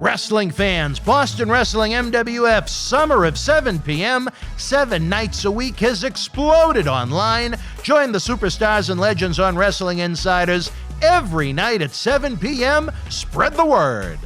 Wrestling fans, Boston Wrestling MWF Summer of 7 p.m., 7 nights a week has exploded online. Join the superstars and legends on Wrestling Insiders every night at 7 p.m. Spread the word.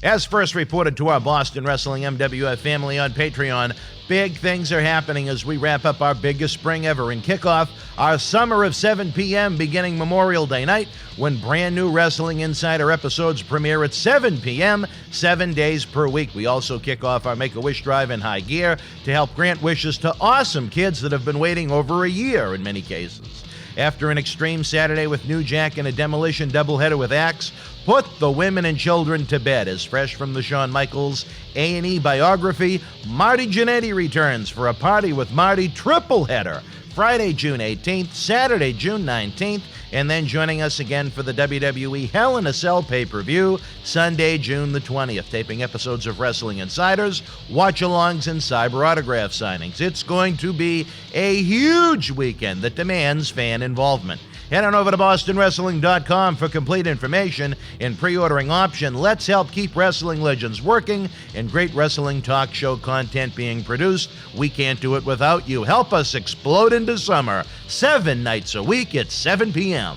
As first reported to our Boston Wrestling MWF family on Patreon, big things are happening as we wrap up our biggest spring ever and kick off our Summer of 7 p.m. beginning Memorial Day night, when brand new Wrestling Insider episodes premiere at 7 p.m., 7 days per week. We also kick off our Make-A-Wish Drive in high gear to help grant wishes to awesome kids that have been waiting over a year in many cases. After an Extreme Saturday with New Jack and a Demolition doubleheader with Axe, put the women and children to bed. As fresh from the Shawn Michaels A&E Biography, Marty Jannetty returns for a Party with Marty tripleheader, Friday, June 18th, Saturday, June 19th, and then joining us again for the WWE Hell in a Cell pay-per-view, Sunday, June the 20th, taping episodes of Wrestling Insiders, watch-alongs, and cyber autograph signings. It's going to be a huge weekend that demands fan involvement. Head on over to BostonWrestling.com for complete information and pre-ordering option. Let's help keep wrestling legends working and great wrestling talk show content being produced. We can't do it without you. Help us explode into summer. 7 nights a week at 7 p.m.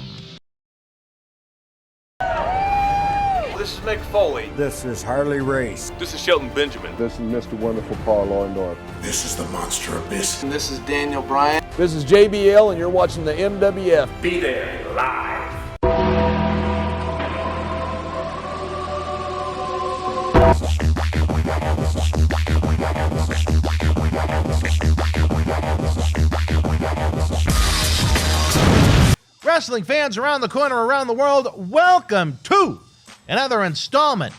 This is Mick Foley. This is Harley Race. This is Shelton Benjamin. This is Mr. Wonderful Paul Orndorff. This is the Monster Abyss. And this is Daniel Bryan. This is JBL, and you're watching the MWF. Be there live. Wrestling fans around the corner, around the world, welcome to another installment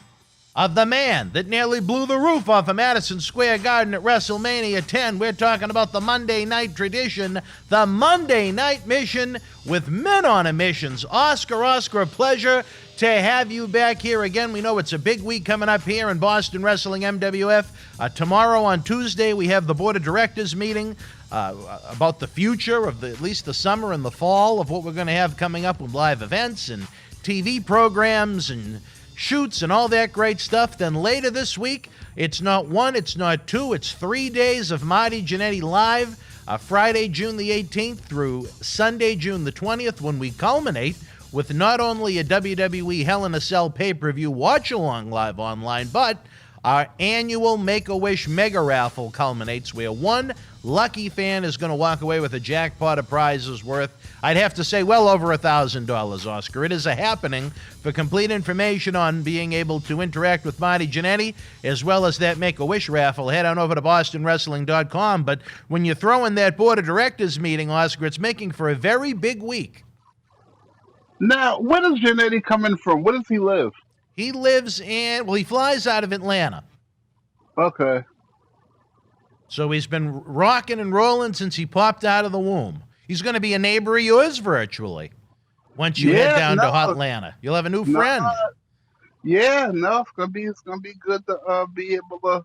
of the man that nearly blew the roof off of Madison Square Garden at WrestleMania 10. We're talking about the Monday Night Tradition, the Monday Night Mission with Men on a Missions. Oscar, a pleasure to have you back here again. We know it's a big week coming up here in Boston Wrestling MWF. Tomorrow on Tuesday, we have the Board of Directors meeting about the future of at least the summer and the fall of what we're going to have coming up with live events and TV programs and shoots and all that great stuff. Then later this week, it's not one, it's not two, it's 3 days of Marty Jannetty live, Friday, June the 18th through Sunday, June the 20th, when we culminate with not only a WWE Hell in a Cell pay-per-view watch-along live online, but our annual Make-A-Wish Mega Raffle culminates, where one lucky fan is going to walk away with a jackpot of prizes worth, I'd have to say, well over $1,000, Oscar. It is a happening. For complete information on being able to interact with Marty Jannetty, as well as that Make-A-Wish raffle, head on over to BostonWrestling.com. But when you throw in that Board of Directors meeting, Oscar, it's making for a very big week. Now, where does Jannetty coming from? Where does he live? He lives in, well, he flies out of Atlanta. Okay. So he's been rocking and rolling since he popped out of the womb. He's going to be a neighbor of yours virtually once you head down to Hotlanta. You'll have a new friend. It's gonna be good to be able to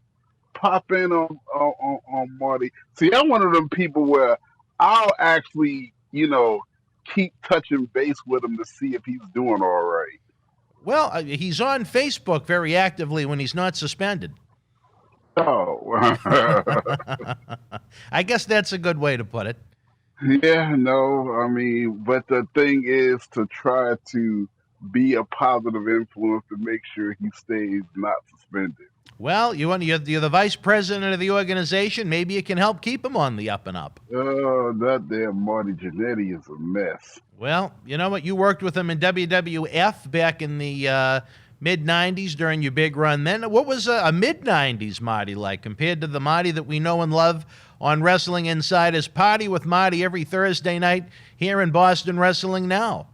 pop in on Marty. See, I'm one of them people where I'll actually, keep touching base with him to see if he's doing all right. Well, he's on Facebook very actively when he's not suspended. Oh. I guess that's a good way to put it. Yeah, no, but the thing is to try to be a positive influence to make sure he stays not suspended. Well, you're the vice president of the organization. Maybe you can help keep him on the up and up. Oh, that damn Marty Jannetty is a mess. Well, you know what? You worked with him in WWF back in the mid-'90s during your big run then. What was a mid-'90s Marty like compared to the Marty that we know and love on Wrestling Insider's Party with Marty every Thursday night here in Boston Wrestling Now?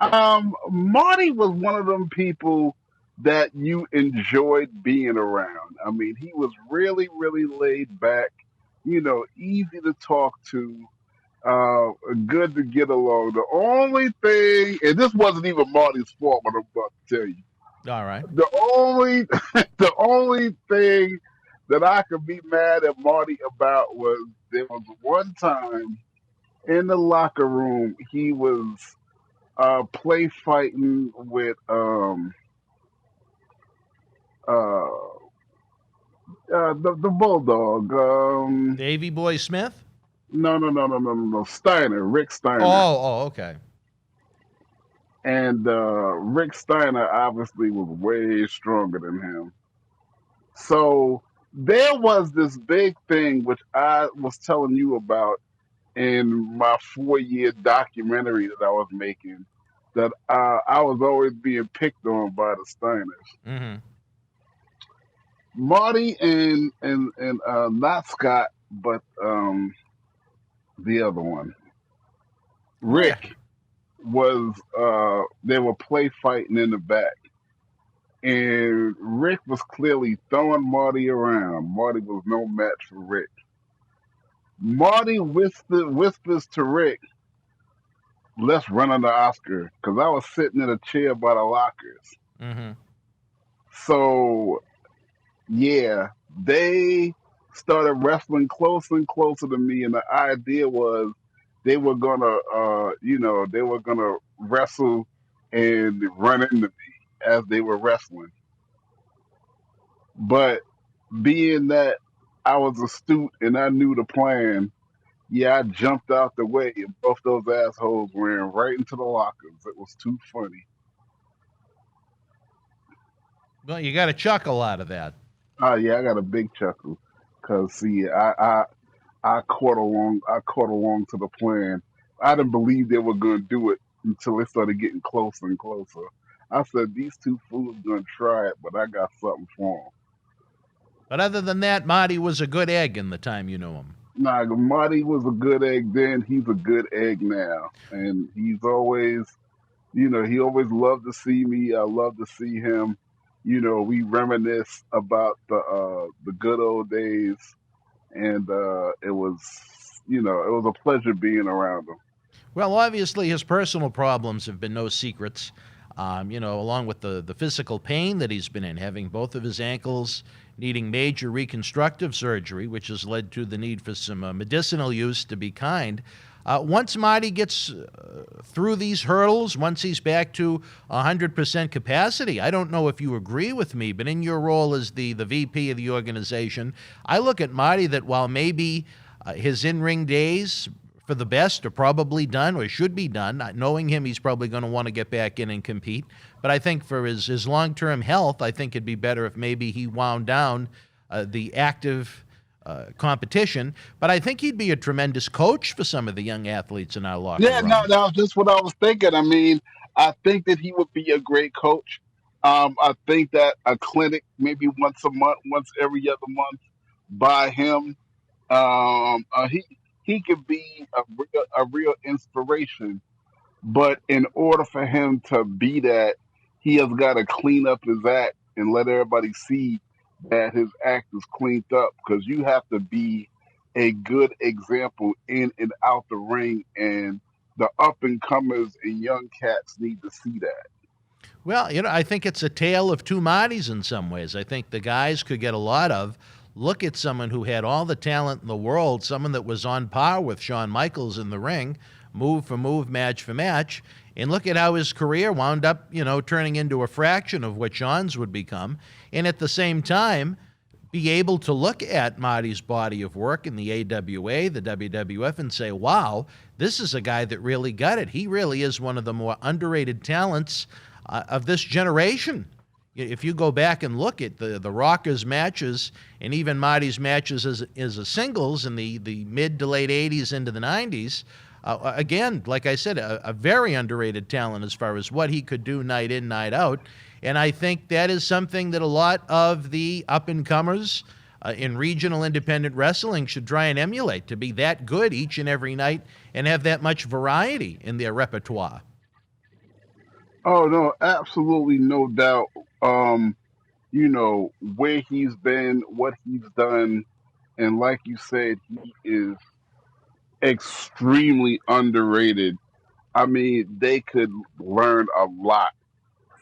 Marty was one of them people that you enjoyed being around. He was really, really laid back, easy to talk to, good to get along. The only thing, and this wasn't even Marty's fault, what I'm about to tell you. All right. The only thing that I could be mad at Marty about was there was one time in the locker room he was play fighting with The Bulldog. Davy Boy Smith? No. Steiner, Rick Steiner, Oh, okay. and Rick Steiner obviously was way stronger than him. So there was this big thing which I was telling you about in my 4-year documentary that I was making. That I was always being picked on by the Steiners. Mm-hmm. Marty and not Scott, but the other one, Oh, yeah. Rick, was they were play fighting in the back, and Rick was clearly throwing Marty around. Marty was no match for Rick. Marty whispers to Rick, "Let's run under Oscar," because I was sitting in a chair by the lockers. Mm-hmm. So yeah, they started wrestling closer and closer to me, and the idea was they were gonna, they were gonna wrestle and run into me as they were wrestling. But being that I was astute and I knew the plan, yeah, I jumped out the way, and both those assholes ran right into the lockers. It was too funny. Well, you got a chuckle out of that. Oh yeah, I got a big chuckle because see, I caught along. I caught along to the plan. I didn't believe they were going to do it until they started getting closer and closer. I said, these two fools going to try it, but I got something for them. But other than that, Marty was a good egg in the time you knew him. Nah, Marty was a good egg then. He's a good egg now. And he's always, he always loved to see me. I love to see him. We reminisce about the good old days. And it was a pleasure being around him. Well, obviously, his personal problems have been no secrets. Along with the physical pain that he's been in, having both of his ankles needing major reconstructive surgery, which has led to the need for some medicinal use, to be kind. Once Marty gets through these hurdles, once he's back to 100% capacity, I don't know if you agree with me, but in your role as the VP of the organization, I look at Marty that while maybe his in-ring days for the best are probably done or should be done, knowing him, he's probably going to want to get back in and compete. But I think for his long-term health, I think it'd be better if maybe he wound down the active competition, but I think he'd be a tremendous coach for some of the young athletes in our locker room. No, that was just what I was thinking. I mean, I think that he would be a great coach. I think that a clinic, maybe once a month, once every other month, by him, he could be a real inspiration. But in order for him to be that, he has got to clean up his act and let everybody see that his act is cleaned up, because you have to be a good example in and out the ring, and the up and comers and young cats need to see that. Well, I think it's a tale of two Martys in some ways. I think the guys could get a lot of look at someone who had all the talent in the world, someone that was on par with Shawn Michaels in the ring, move for move, match for match, and look at how his career wound up, turning into a fraction of what Shawn's would become. And at the same time, be able to look at Marty's body of work in the AWA, the WWF, and say, wow, this is a guy that really got it. He really is one of the more underrated talents of this generation. If you go back and look at the Rockers' matches and even Marty's matches as a singles in the mid to late 80s into the 90s, again, like I said, a very underrated talent as far as what he could do night in, night out. And I think that is something that a lot of the up-and-comers in regional independent wrestling should try and emulate, to be that good each and every night and have that much variety in their repertoire. Oh, no, absolutely no doubt. Where he's been, what he's done, and like you said, he is extremely underrated. I mean, they could learn a lot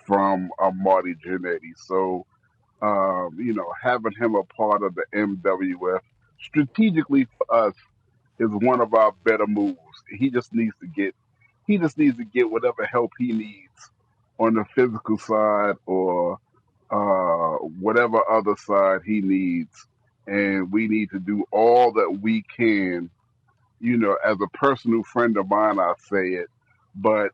from Marty Jannetty. So, having him a part of the MWF strategically for us is one of our better moves. He just needs to get whatever help he needs on the physical side or whatever other side he needs and we need to do all that we can. As a personal friend of mine, I say it, but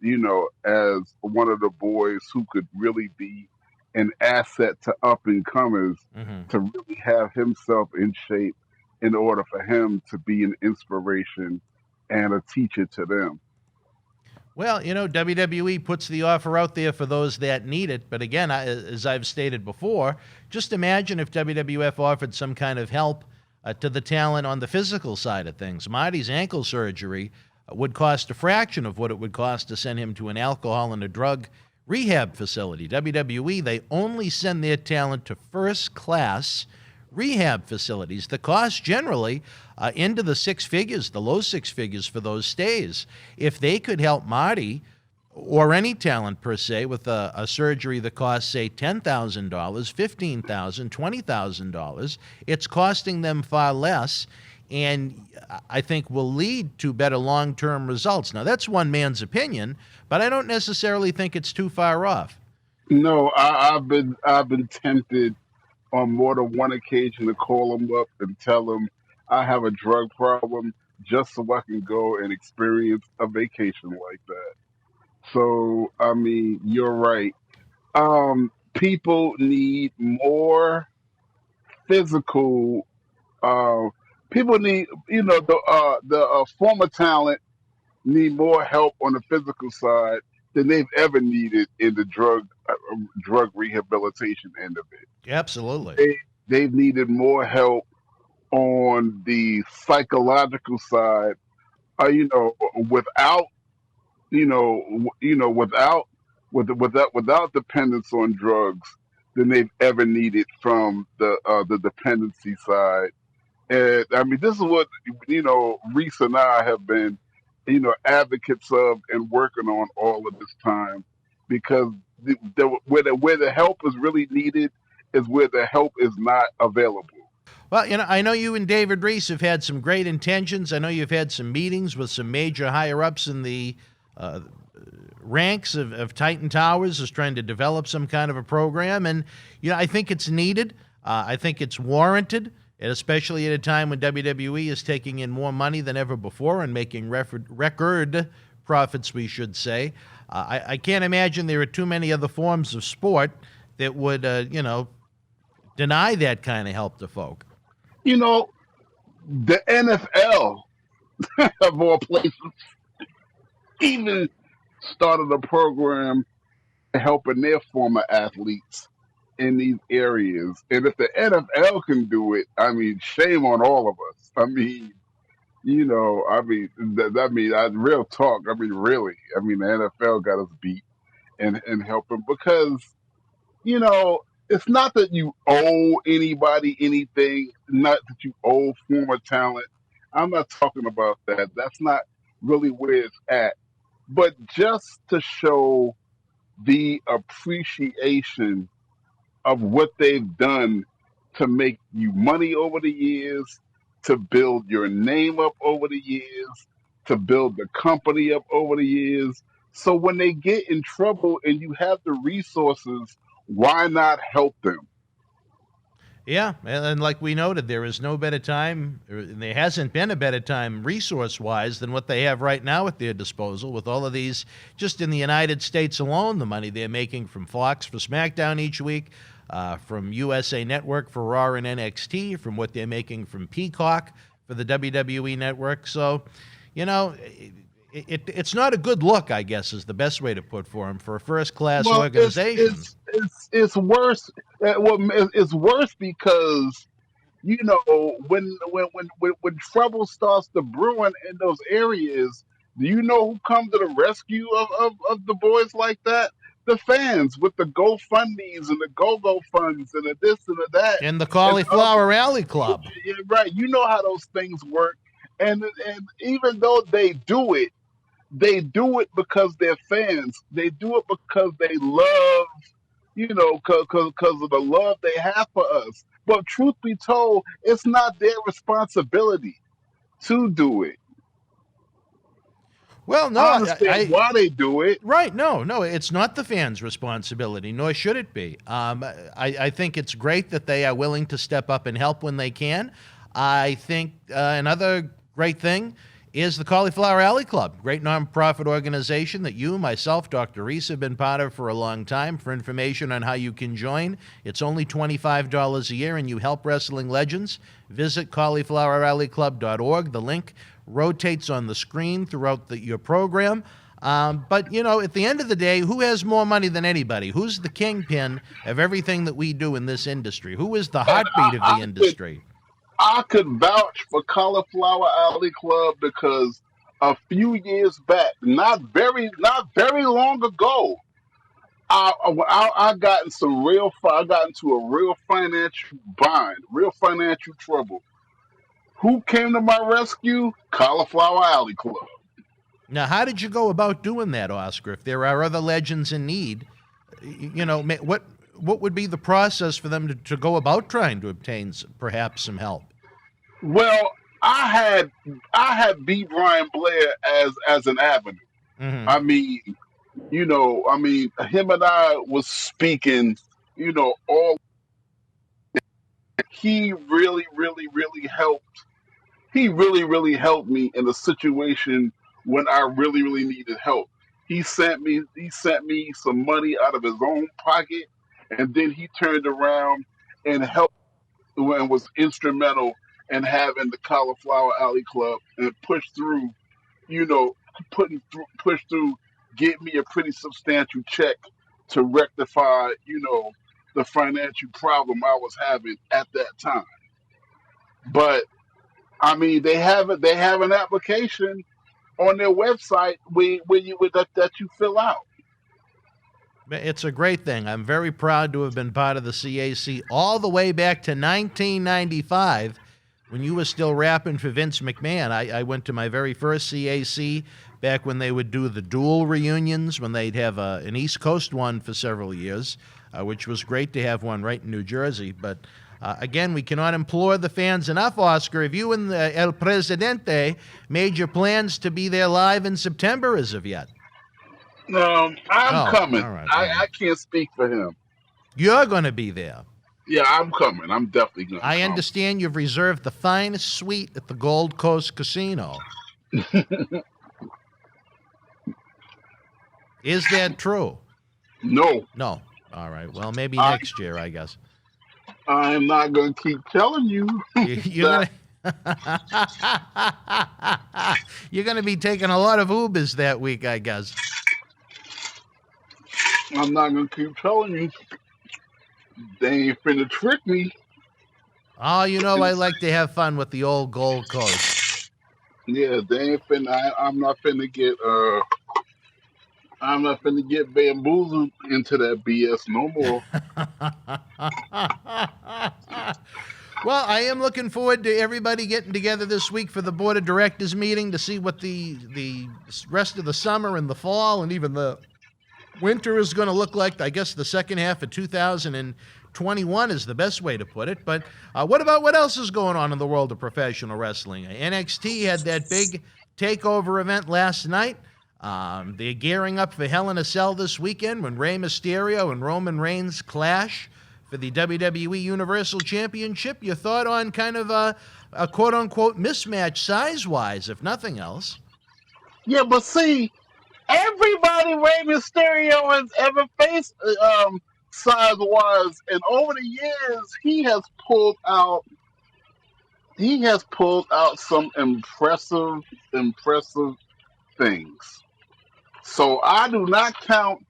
as one of the boys who could really be an asset to up and comers, Hmm. to really have himself in shape in order for him to be an inspiration and a teacher to them. Well, WWE puts the offer out there for those that need it. But again, as I've stated before, just imagine if WWF offered some kind of help to the talent on the physical side of things. Marty's ankle surgery would cost a fraction of what it would cost to send him to an alcohol and a drug rehab facility. WWE, they only send their talent to first class rehab facilities. The cost generally into the six figures, the low six figures for those stays. If they could help Marty or any talent per se with a surgery that costs, say, $10,000, $15,000, $20,000, it's costing them far less, and I think will lead to better long-term results. Now, that's one man's opinion, but I don't necessarily think it's too far off. No, I've been tempted on more than one occasion to call them up and tell them I have a drug problem just so I can go and experience a vacation like that. So, I mean, you're right. People need more physical. Uh, People need, the former talent need more help on the physical side than they've ever needed in the drug rehabilitation end of it. Absolutely. They've needed more help on the psychological side. Without without without dependence on drugs than they've ever needed from the dependency side. And I mean, this is what Reese and I have been advocates of and working on all of this time, because where the help is really needed is where the help is not available. Well, I know you and David Reese have had some great intentions. I know you've had some meetings with some major higher-ups in the uh, ranks of Titan Towers, is trying to develop some kind of a program. And, I think it's needed. I think it's warranted, and especially at a time when WWE is taking in more money than ever before and making record profits, we should say. I can't imagine there are too many other forms of sport that would, deny that kind of help to folk. You know, the NFL of all places even started a program helping their former athletes in these areas. And if the NFL can do it, I mean, shame on all of us. I mean, real talk. I mean, really. I mean, the NFL got us beat and helping because, it's not that you owe anybody anything, not that you owe former talent. I'm not talking about that. That's not really where it's at. But just to show the appreciation of what they've done to make you money over the years, to build your name up over the years, to build the company up over the years. So when they get in trouble and you have the resources, why not help them? Yeah, and like we noted, there is no better time, or there hasn't been a better time resource-wise than what they have right now at their disposal with all of these, just in the United States alone, the money they're making from Fox for SmackDown each week, from USA Network for Raw and NXT, from what they're making from Peacock for the WWE Network. So, it's not a good look, I guess, is the best way to put for them for a first-class Well, organization. it's worse. It's worse because when trouble starts to brewing in those areas, do you know who come to the rescue of the boys like that? The fans with the GoFundmes and the go-go funds and the this and the that. In the And Cauliflower Alley Club. yeah, right, you know how those things work. And even though they do it because they're fans. They do it because they love, because of the love they have for us. But truth be told, it's not their responsibility to do it. Well, no, I understand why they do it. Right. No, it's not the fans' responsibility, nor should it be. I think it's great that they are willing to step up and help when they can. I think another great thing is the Cauliflower Alley Club, great nonprofit organization that you, myself, Dr. Reese have been part of for a long time. For information on how you can join, it's only $25 a year, and you help wrestling legends. Visit caulifloweralleyclub.org. The link rotates on the screen throughout your program. But, at the end of the day, who has more money than anybody? Who's the kingpin of everything that we do in this industry? Who is the heartbeat of the industry? I could vouch for Cauliflower Alley Club because a few years back, not very long ago, I got into a real financial bind, real financial trouble. Who came to my rescue? Cauliflower Alley Club. Now, how did you go about doing that, Oscar? If there are other legends in need, what would be the process for them to go about trying to obtain perhaps some help? Well, I had B. Brian Blair as an avenue. Mm-hmm. I mean, him and I was speaking, all. He really, really, really helped. He really, really helped me in a situation when I really, really needed help. He sent me some money out of his own pocket, and then he turned around and helped and was instrumental in having the Cauliflower Alley Club and push through, get me a pretty substantial check to rectify, the financial problem I was having at that time. But I mean, they have an application on their website that you fill out. It's a great thing. I'm very proud to have been part of the CAC all the way back to 1995 when you were still rapping for Vince McMahon. I went to my very first CAC back when they would do the dual reunions, when they'd have an East Coast one for several years, which was great to have one right in New Jersey. But again, we cannot implore the fans enough, Oscar. Have you and El Presidente made your plans to be there live in September as of yet? I'm coming. All right, I can't speak for him. You're going to be there. Yeah, I'm coming. I'm definitely going to I understand you've reserved the finest suite at the Gold Coast Casino. Is that true? No. No. All right. Well, maybe next year, I guess. I'm not going to keep telling you. You're going to be taking a lot of Ubers that week, I guess. I'm not going to keep telling you. They ain't finna trick me. Oh, I like to have fun with the old Gold Coast. Yeah, they ain't finna. I'm not finna get bamboozled into that BS no more. Well, I am looking forward to everybody getting together this week for the board of directors meeting to see what the rest of the summer and the fall and even the winter is going to look like. I guess the second half of 2021 is the best way to put it. But what else is going on in the world of professional wrestling? NXT had that big takeover event last night. They're gearing up for Hell in a Cell this weekend when Rey Mysterio and Roman Reigns clash for the WWE Universal Championship. Your thought on kind of a quote-unquote mismatch size-wise, if nothing else? Yeah, but see, everybody Rey Mysterio has ever faced size-wise, and over the years, he has pulled out some impressive things. So I do not count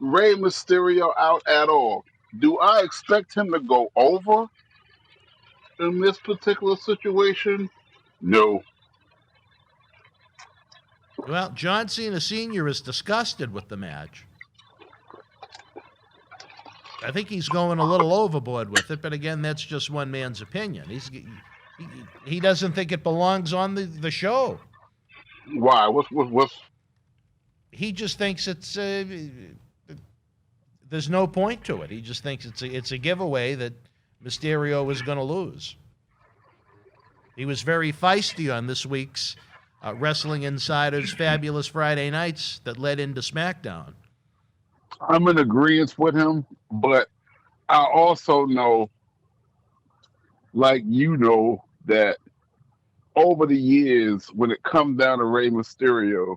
Rey Mysterio out at all. Do I expect him to go over in this particular situation? No. Well, John Cena Sr. is disgusted with the match. I think he's going a little overboard with it, but again, that's just one man's opinion. He doesn't think it belongs on the show. Why? What's? He just thinks it's there's no point to it. He just thinks it's a giveaway that Mysterio is going to lose. He was very feisty on this week's Wrestling Insider's Fabulous Friday Nights that led into SmackDown. I'm in agreement with him, but I also know, like that over the years, when it comes down to Rey Mysterio,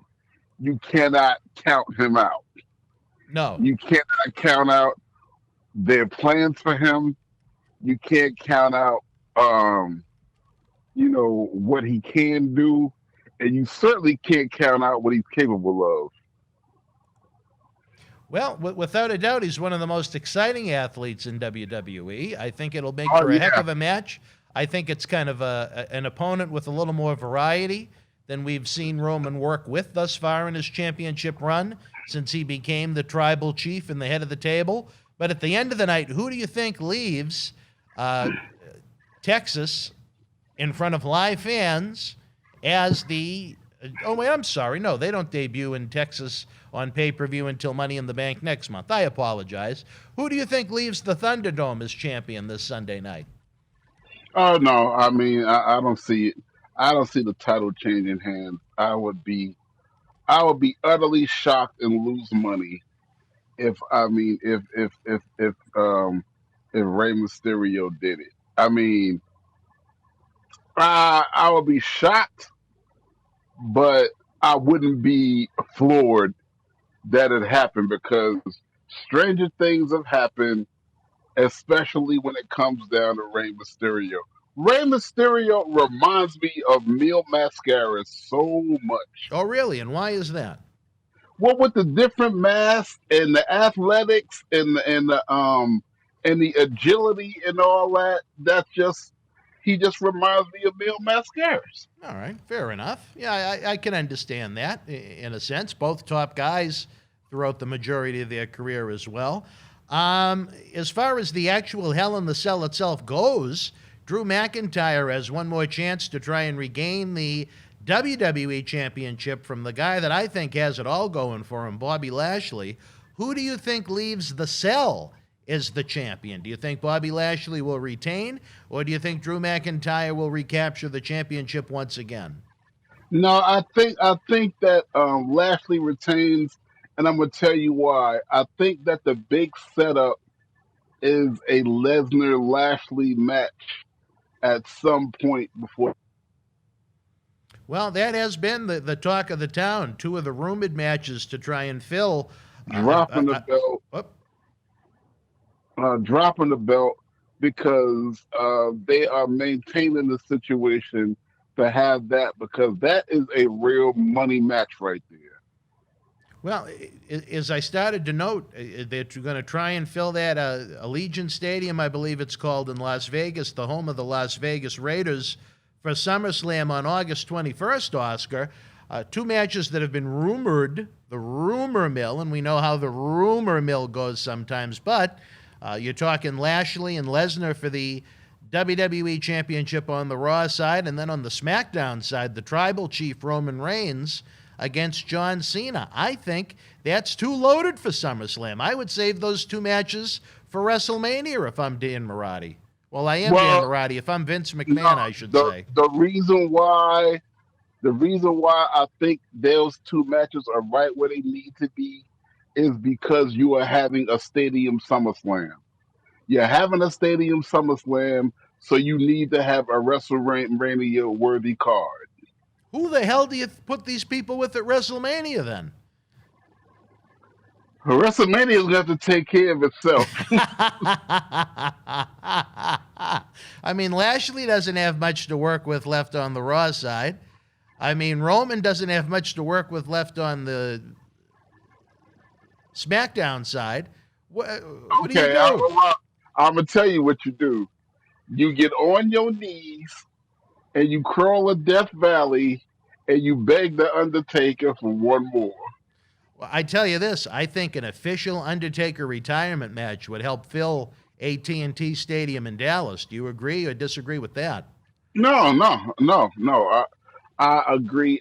you cannot count him out. No. You cannot count out their plans for him. You can't count out, what he can do, and you certainly can't count out what he's capable of. Well, without a doubt, he's one of the most exciting athletes in WWE. I think it'll make for a heck of a match. I think it's kind of an opponent with a little more variety than we've seen Roman work with thus far in his championship run since he became the tribal chief and the head of the table. But at the end of the night, who do you think leaves Texas in front of live fans as the... Oh, wait, I'm sorry. No, they don't debut in Texas on pay-per-view until Money in the Bank next month. I apologize. Who do you think leaves the Thunderdome as champion this Sunday night? Oh, no. I mean, I don't see it. I don't see the title changing hands. I would be utterly shocked and lose money if Rey Mysterio did it. I mean, I would be shocked, but I wouldn't be floored that it happened, because stranger things have happened, especially when it comes down to Rey Mysterio. Rey Mysterio reminds me of Neil Mascara so much. Oh, really? And why is that? Well, with the different masks and the athletics and the agility and all that, he just reminds me of Neil Mascaras. All right, fair enough. Yeah, I can understand that in a sense. Both top guys throughout the majority of their career as well. As far as the actual Hell in the Cell itself goes, Drew McIntyre has one more chance to try and regain the WWE Championship from the guy that I think has it all going for him, Bobby Lashley. Who do you think leaves the cell as the champion? Do you think Bobby Lashley will retain, or do you think Drew McIntyre will recapture the championship once again? No, I think that Lashley retains, and I'm going to tell you why. I think that the big setup is a Lesnar-Lashley match at some point before. Well, that has been the talk of the town. Two of the rumored matches to try and fill. Dropping the belt because they are maintaining the situation to have that, because that is a real money match right there. Well, as I started to note, they're going to try and fill that Allegiant Stadium, I believe it's called, in Las Vegas, the home of the Las Vegas Raiders, for SummerSlam on August 21st, Oscar. Two matches that have been rumored, the rumor mill, and we know how the rumor mill goes sometimes, but you're talking Lashley and Lesnar for the WWE Championship on the Raw side, and then on the SmackDown side, the Tribal Chief Roman Reigns against John Cena. I think that's too loaded for SummerSlam. I would save those two matches for WrestleMania if I'm Dan Marotti. Well, I am Dan Marotti. If I'm Vince McMahon, I should say. The reason why I think those two matches are right where they need to be is because you are having a stadium SummerSlam. You're having a stadium SummerSlam, so you need to have a WrestleMania worthy card. Who the hell do you put these people with at WrestleMania then? WrestleMania is going to have to take care of itself. I mean, Lashley doesn't have much to work with left on the Raw side. I mean, Roman doesn't have much to work with left on the SmackDown side. What do you do? I'm going to tell you what you do. You get on your knees and you crawl a Death Valley and you beg the Undertaker for one more. Well, I tell you this, I think an official Undertaker retirement match would help fill AT&T Stadium in Dallas. Do you agree or disagree with that? No. I agree.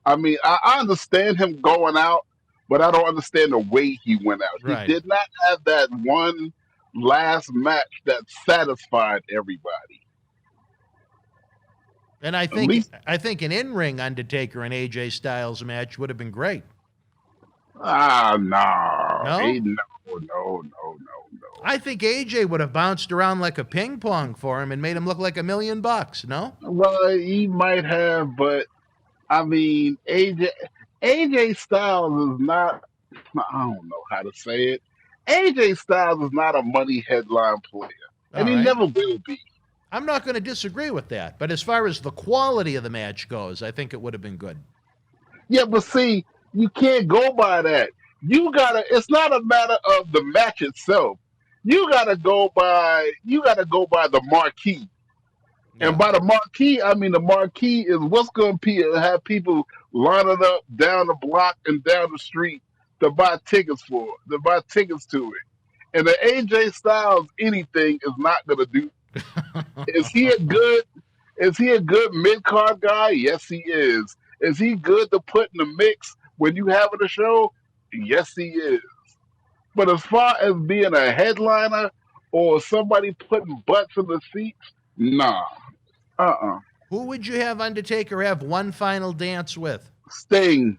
I mean, I understand him going out, but I don't understand the way he went out. Right. He did not have that one last match that satisfied everybody. And I At least, think an in-ring Undertaker and AJ Styles match would have been great. no. No? No. I think AJ would have bounced around like a ping pong for him and made him look like $1 million. No? Well, he might have, but I mean, AJ Styles is not. I don't know how to say it. AJ Styles is not a money headline player, and All he right. never will be. I'm not going to disagree with that. But as far as the quality of the match goes, I think it would have been good. Yeah, but see, you can't go by that. You gotta. It's not a matter of the match itself. You gotta go by. You gotta go by the marquee. Yeah. And by the marquee, I mean the marquee is what's going to have people lining up down the block and down the street to buy tickets to it. And the AJ Styles anything is not going to do. Is he a good? Is he a good mid card guy? Yes, he is. Is he good to put in the mix when you having a show? Yes, he is. But as far as being a headliner or somebody putting butts in the seats, nah. Who would you have Undertaker have one final dance with? Sting.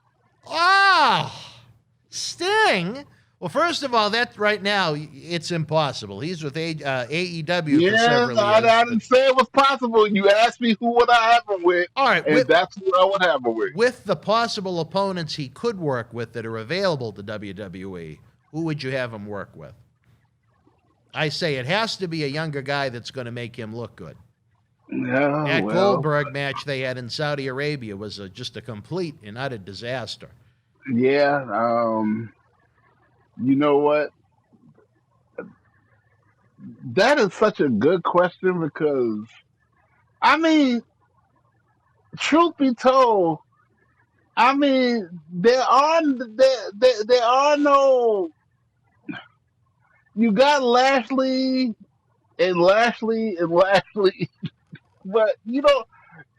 Sting? Well, first of all, that right now, it's impossible. He's with AEW for Yes, several I years. didn't say it was possible. You asked me who would I have him with, All right, and that's who I would have him with. with the possible opponents he could work with that are available to WWE, who would you have him work with? I say it has to be a younger guy that's going to make him look good. Yeah, That well, Goldberg match they had in Saudi Arabia was just a complete and utter disaster. yeah. You know what? That is such a good question because, I mean, truth be told, I mean, there are no. You got Lashley and Lashley and Lashley, but you don't.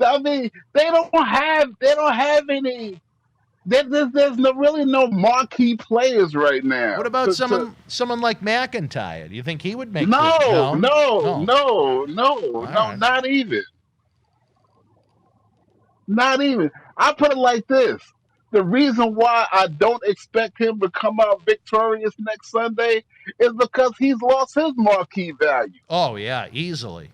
I mean, they don't have any. There's really no marquee players right now. What about someone like McIntyre? Do you think he would make No, it? no, right. not even. Not even. I put it like this. The reason why I don't expect him to come out victorious next Sunday is because he's lost his marquee value. Oh yeah, easily.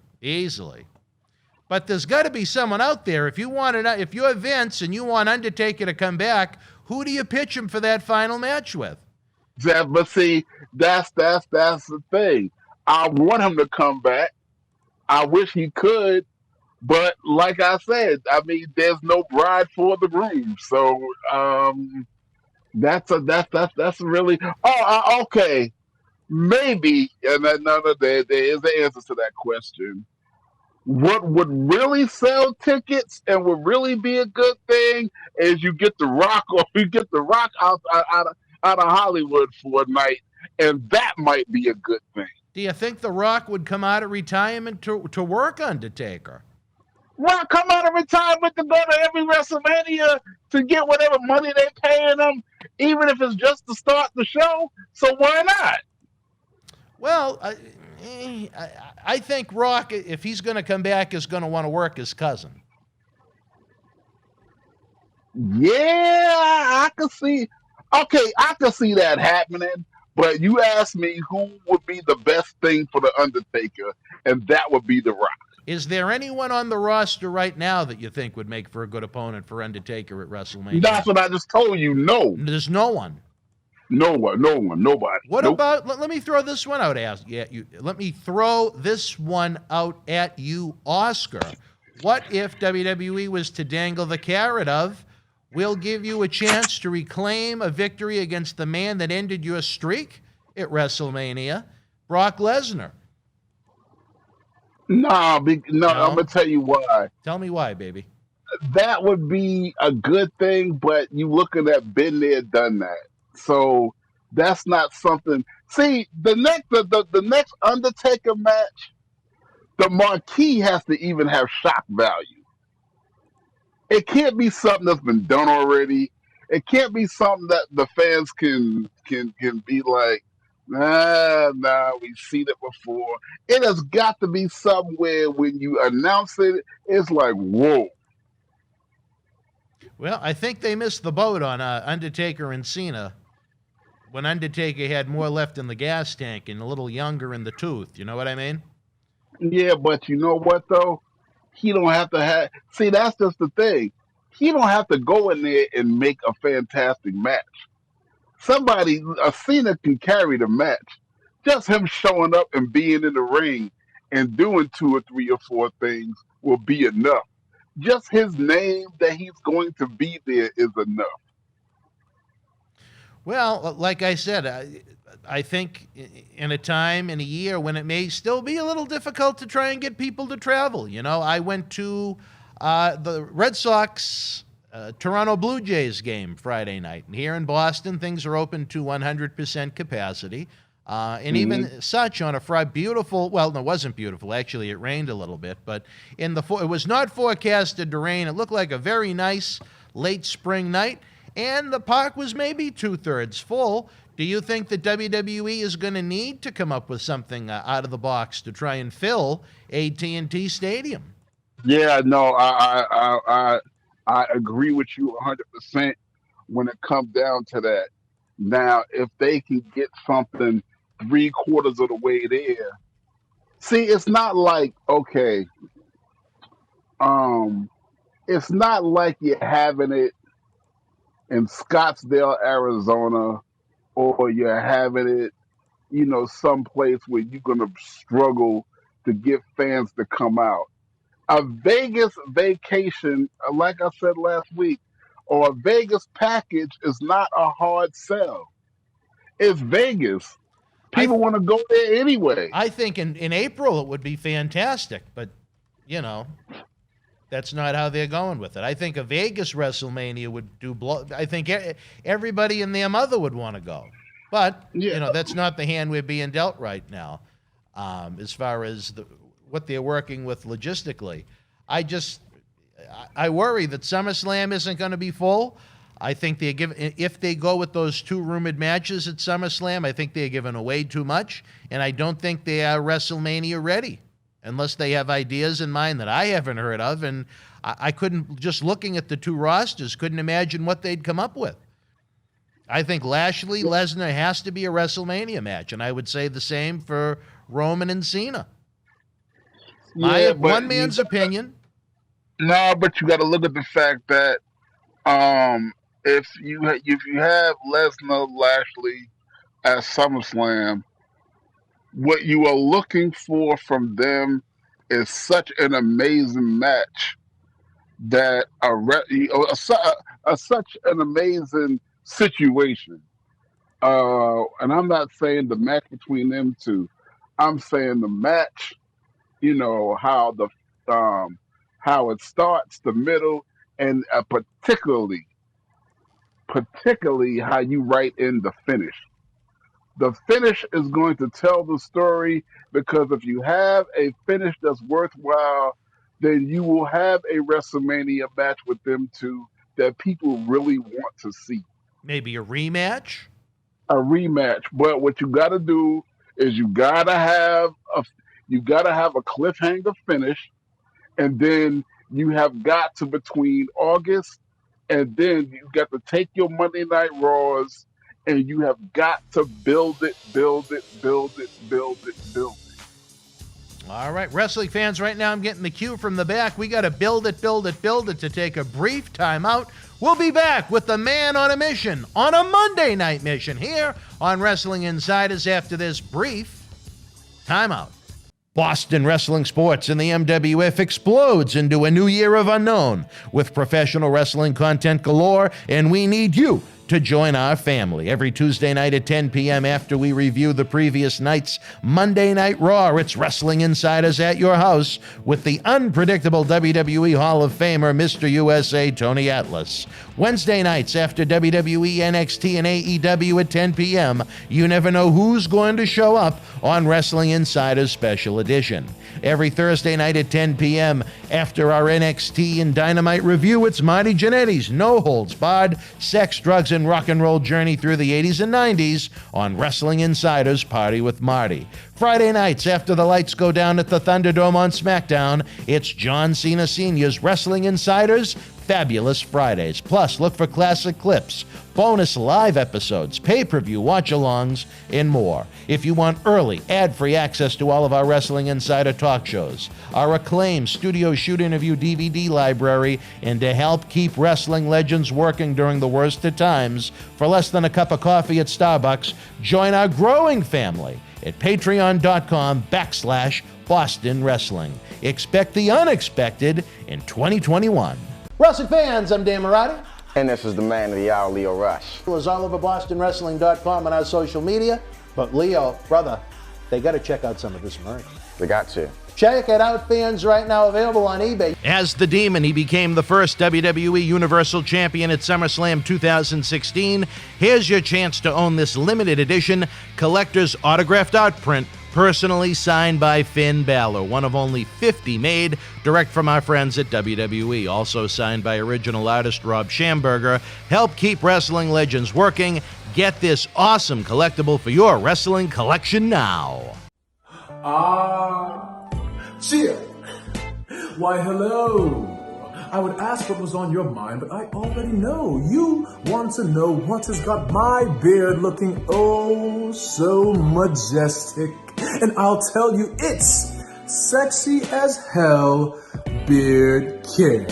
But there's got to be someone out there. If you're Vince and you want Undertaker to come back, who do you pitch him for that final match with? But see, that's the thing. I want him to come back. I wish he could, but like I said, I mean, there's no bride for the groom. So that's really. Okay. Maybe, and there is an answer to that question. What would really sell tickets and would really be a good thing is you get the Rock out of Hollywood for a night, and that might be a good thing. Do you think The Rock would come out of retirement to work Undertaker? Rock come out of retirement to go to every WrestleMania to get whatever money they're paying him, even if it's just to start the show. So why not? Well, I think Rock, if he's going to come back, is going to want to work his cousin. Yeah, I can see. Okay, I can see that happening. But you asked me who would be the best thing for the Undertaker, and that would be The Rock. Is there anyone on the roster right now that you think would make for a good opponent for Undertaker at WrestleMania? That's what I just told you. No. There's no one. No one, nobody. What Nope. about? Let me throw this one out at you. Let me throw this one out at you, Oscar. What if WWE was to dangle the carrot of, we'll give you a chance to reclaim a victory against the man that ended your streak at WrestleMania, Brock Lesnar? No, I'm gonna tell you why. Tell me why, baby. That would be a good thing, but you looking at been there, done that. So that's not something. See, the next Undertaker match, the marquee has to even have shock value. It can't be something that's been done already. It can't be something that the fans can be like, Nah, we've seen it before. It has got to be somewhere when you announce it, it's like, whoa. Well, I think they missed the boat on Undertaker and Cena when Undertaker had more left in the gas tank and a little younger in the tooth. You know what I mean? Yeah, but you know what though? He don't have to have. See, that's just the thing. He don't have to go in there and make a fantastic match. Somebody, a Cena can carry the match. Just him showing up and being in the ring and doing two or three or four things will be enough. Just his name that he's going to be there is enough. Well, like I said, I think in a time, in a year when it may still be a little difficult to try and get people to travel. You know, I went to the Red Sox Toronto Blue Jays game Friday night. And here in Boston, things are open to 100% capacity. And even such on a beautiful, well, no, it wasn't beautiful. Actually, it rained a little bit. But it was not forecasted to rain. It looked like a very nice late spring night. And the park was maybe 2/3 full. Do you think that WWE is going to need to come up with something out of the box to try and fill AT&T Stadium? Yeah, no, I agree with you 100% when it comes down to that. Now, if they can get something 3/4 of the way there, see, it's not like okay, it's not like you're having it in Scottsdale, Arizona, or you're having it, someplace where you're gonna struggle to get fans to come out. A Vegas vacation, like I said last week, or a Vegas package is not a hard sell. It's Vegas. People want to go there anyway. I think in April it would be fantastic, but, that's not how they're going with it. I think a Vegas WrestleMania would I think everybody and their mother would want to go. But, that's not the hand we're being dealt right now as far as what they're working with logistically. I worry that SummerSlam isn't going to be full. I think if they go with those two rumored matches at SummerSlam, I think they're giving away too much, and I don't think they are WrestleMania ready unless they have ideas in mind that I haven't heard of, and I couldn't, just looking at the two rosters, couldn't imagine what they'd come up with. I think Lashley-Lesnar has to be a WrestleMania match, and I would say the same for Roman and Cena. One man's opinion. No, but you got to look at the fact that if you have Lesnar Lashley at SummerSlam, what you are looking for from them is such an amazing match that such an amazing situation. And I'm not saying the match between them two. I'm saying the match. How it starts, the middle, and particularly how you write in the finish. The finish is going to tell the story, because if you have a finish that's worthwhile, then you will have a WrestleMania match with them two that people really want to see. Maybe a rematch? A rematch. But what you got to do is you got to have a cliffhanger finish, and then you have got to, between August, and then you got to take your Monday Night Raws, and you have got to build it. All right, wrestling fans, right now I'm getting the cue from the back. We got to build it to take a brief timeout. We'll be back with the man on a mission, on a Monday night mission, here on Wrestling Insiders after this brief timeout. Boston wrestling sports in the MWF explodes into a new year of unknown with professional wrestling content galore, and we need you to join our family. Every Tuesday night at 10 p.m. after we review the previous night's Monday Night Raw, it's Wrestling Insiders at your house with the unpredictable WWE Hall of Famer, Mr. USA, Tony Atlas. Wednesday nights after WWE, NXT, and AEW at 10 p.m., you never know who's going to show up on Wrestling Insiders Special Edition. Every Thursday night at 10 p.m. after our NXT and Dynamite review, it's Marty Jannetty's No Holds Barred Sex, Drugs, and rock and roll journey through the 80s and 90s on Wrestling Insider's Party with Marty. Friday nights after the lights go down at the Thunderdome on SmackDown, it's John Cena Sr.'s Wrestling Insider's Fabulous Fridays. Plus, look for classic clips, bonus live episodes, pay-per-view watch-alongs, and more. If you want early, ad-free access to all of our Wrestling Insider talk shows, our acclaimed studio shoot interview DVD library, and to help keep wrestling legends working during the worst of times, for less than a cup of coffee at Starbucks, join our growing family at patreon.com/Boston Wrestling. Expect the unexpected in 2021. Wrestling fans, I'm Dan Marotti. And this is the man of the hour, Leo Rush. It was all over BostonWrestling.com and our social media. But Leo, brother, they got to check out some of this merch. They got to. Check it out, fans, right now, available on eBay. As the Demon, he became the first WWE Universal Champion at SummerSlam 2016. Here's your chance to own this limited edition collector's autographed art print, personally signed by Finn Balor, one of only 50 made, direct from our friends at WWE. Also signed by original artist Rob Schamberger. Help keep wrestling legends working. Get this awesome collectible for your wrestling collection now. Cheer! Why, hello! I would ask what was on your mind, but I already know. You want to know what has got my beard looking oh so majestic. And I'll tell you, it's sexy as hell beard care.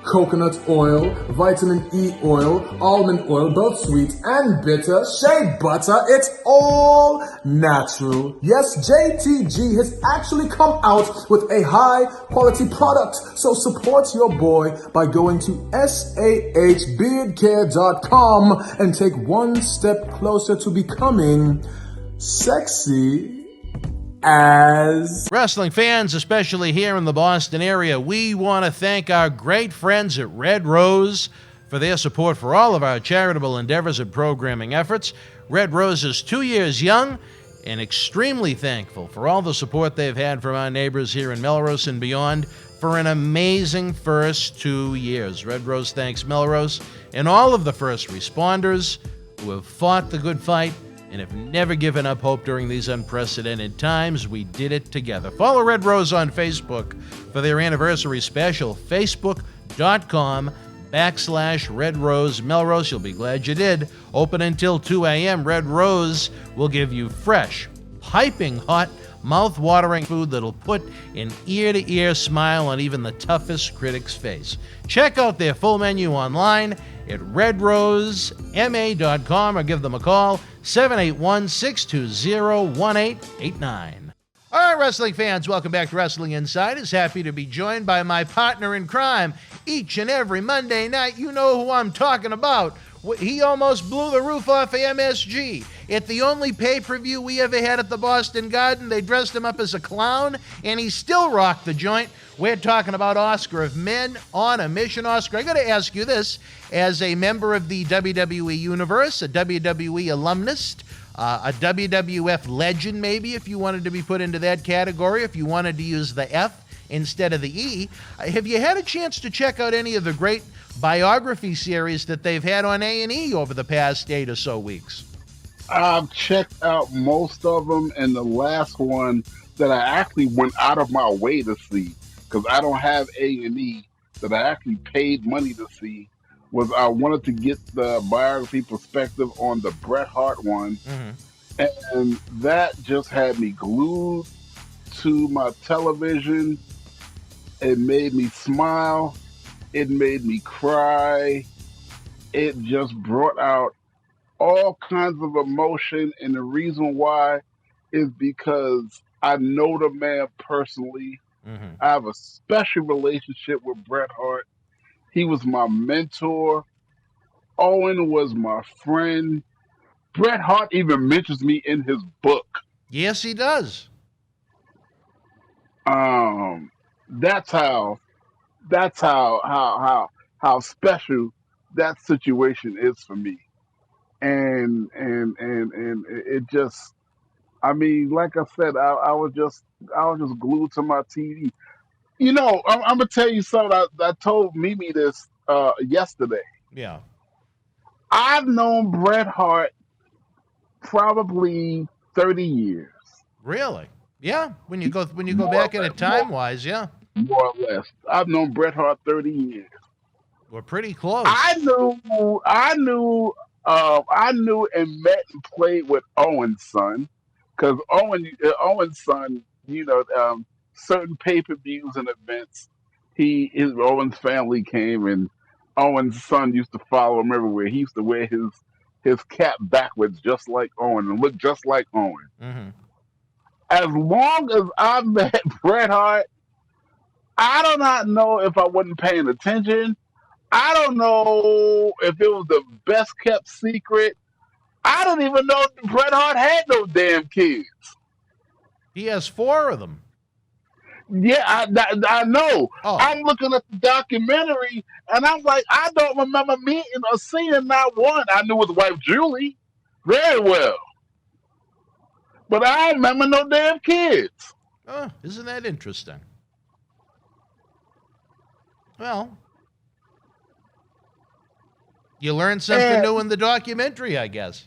Coconut oil, vitamin E oil, almond oil, both sweet and bitter, shea butter, it's all natural. Yes, JTG has actually come out with a high quality product. So support your boy by going to sahbeardcare.com and take one step closer to becoming sexy as wrestling fans, especially here in the Boston area, we want to thank our great friends at Red Rose for their support for all of our charitable endeavors and programming efforts. Red Rose is 2 years young and extremely thankful for all the support they've had from our neighbors here in Melrose and beyond for an amazing first 2 years. Red Rose thanks Melrose and all of the first responders who have fought the good fight and have never given up hope during these unprecedented times. We did it together. Follow Red Rose on Facebook for their anniversary special, facebook.com/Red Rose Melrose. You'll be glad you did. Open until 2 a.m. Red Rose will give you fresh, piping hot, mouth-watering food that'll put an ear-to-ear smile on even the toughest critic's face. Check out their full menu online at redrosema.com or give them a call, 781-620-1889. All right, wrestling fans, welcome back to Wrestling Insiders. Happy to be joined by my partner in crime each and every Monday night. You know who I'm talking about. He almost blew the roof off of MSG. At the only pay-per-view we ever had at the Boston Garden, they dressed him up as a clown, and he still rocked the joint. We're talking about Oscar of Men on a Mission. Oscar, I got to ask you this. As a member of the WWE Universe, a WWE alumnus, a WWF legend maybe, if you wanted to be put into that category, if you wanted to use the F instead of the E, have you had a chance to check out any of the great biography series that they've had on A&E over the past 8 or so weeks? I've checked out most of them, and the last one that I actually went out of my way to see, because I don't have A&E, that I actually paid money to see, was I wanted to get the biography perspective on the Bret Hart one, and that just had me glued to my television. It made me smile. It made me cry. It just brought out all kinds of emotion, and the reason why is because I know the man personally. I have a special relationship with Bret Hart. He was my mentor. Owen was my friend. Bret Hart even mentions me in his book. Yes, he does. That's how special that situation is for me. And it just, I mean, like I said, I was just glued to my TV. You know, I'm gonna tell you something. I told Mimi this yesterday. Yeah. I've known Bret Hart probably 30 years, Really? Yeah. When you go more back or in it less, time wise, yeah, more or less. I've known Bret Hart 30 years. we're pretty close. I knew and met and played with Owen's son, because Owen's son, certain pay-per-views and events, his Owen's family came, and Owen's son used to follow him everywhere. He used to wear his cap backwards, just like Owen, and look just like Owen. Mm-hmm. As long as I met Bret Hart, I do not know if I wasn't paying attention. I don't know if it was the best kept secret. I don't even know if Bret Hart had no damn kids. He has 4 of them. Yeah, I know. Oh. I'm looking at the documentary, and I'm like, I don't remember meeting or seeing not one. I knew his wife Julie very well, but I don't remember no damn kids. Oh, isn't that interesting? Well, you learned something new in the documentary, I guess.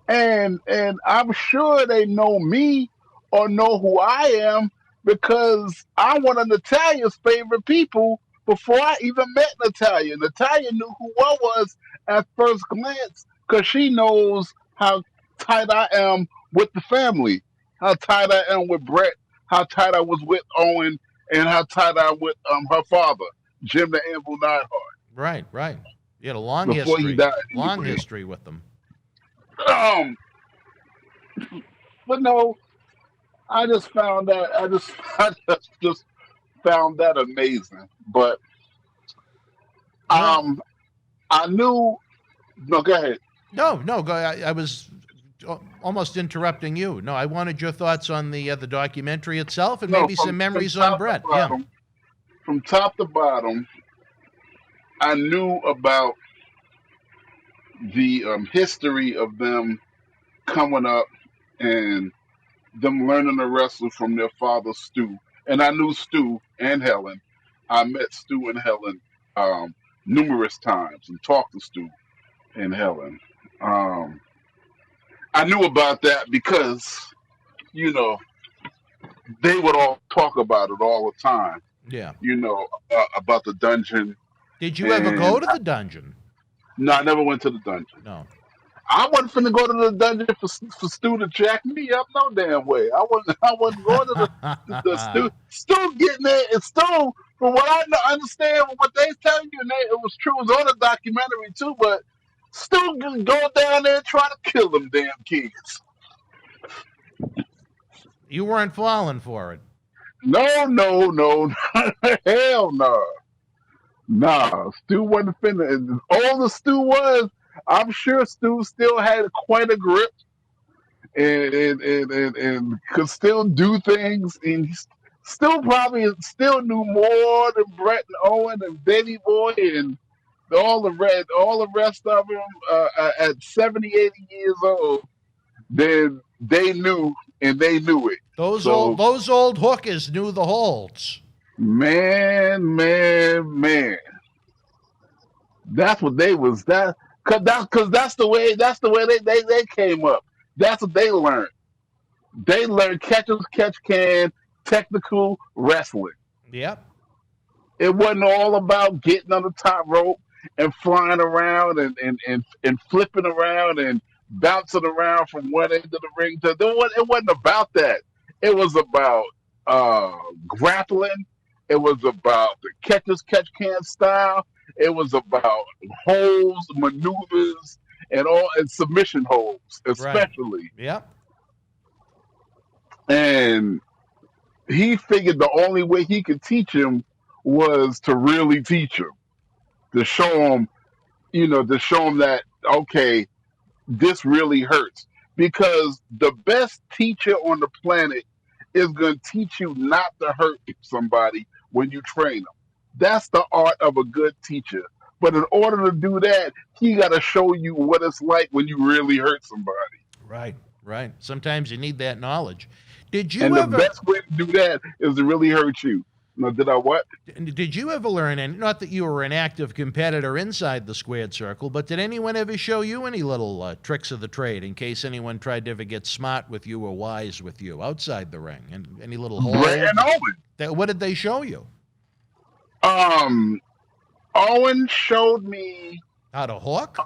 And I'm sure they know me or know who I am, because I'm one of Natalia's favorite people before I even met Natalia. Natalia knew who I was at first glance, because she knows how tight I am with the family, how tight I am with Bret, how tight I was with Owen, and how tight I am with her father, Jim the Anvil Neidhart. Right. You had a long Before history. he died. Long history with them. But no, I just found that just found that amazing. But I knew. No, go ahead. No, go. I was almost interrupting you. No, I wanted your thoughts on the documentary itself, and maybe some memories on Bret. Yeah. From top to bottom, I knew about the history of them coming up and them learning to wrestle from their father Stu. And I knew Stu and Helen. I met Stu and Helen numerous times and talked to Stu and Helen. I knew about that because, they would all talk about it all the time. Yeah. About the dungeon. Did you ever go to the dungeon? No, I never went to the dungeon. No. I wasn't finna go to the dungeon for Stu to jack me up. No damn way. I wasn't going to the Stu getting there. And Stu, from what I understand, what they tell you, and it was true. It was on the documentary too. But Stu just go down there and try to kill them damn kids. You weren't falling for it. No, hell no. Nah, Stu wasn't finna. As old as Stu was, I'm sure Stu still had quite a grip and could still do things, and he still knew more than Bret and Owen and Davey Boy and all the rest of them at 70, 80 years old. Then they knew, and they knew it. Those old hookers knew the holds. Man. That's what they was. Because that's the way they came up. That's what they learned. They learned catch can, technical wrestling. Yep. It wasn't all about getting on the top rope and flying around and flipping around and bouncing around from one end of the ring to it wasn't about that. It was about grappling. It was about the catch can style. It was about holds, maneuvers, and submission holds, especially. Right. Yep. And he figured the only way he could teach him was to really teach him, to show him that, okay, this really hurts. Because the best teacher on the planet is going to teach you not to hurt somebody when you train them. That's the art of a good teacher. But in order to do that, he got to show you what it's like when you really hurt somebody. Right. Sometimes you need that knowledge. Did you and ever? The best way to do that is to really hurt you. No, did I what? Did you ever learn, and not that you were an active competitor inside the squared circle, but did anyone ever show you any little tricks of the trade in case anyone tried to ever get smart with you or wise with you outside the ring? And any little holes? Bret and Owen. What did they show you? Owen showed me How to hook?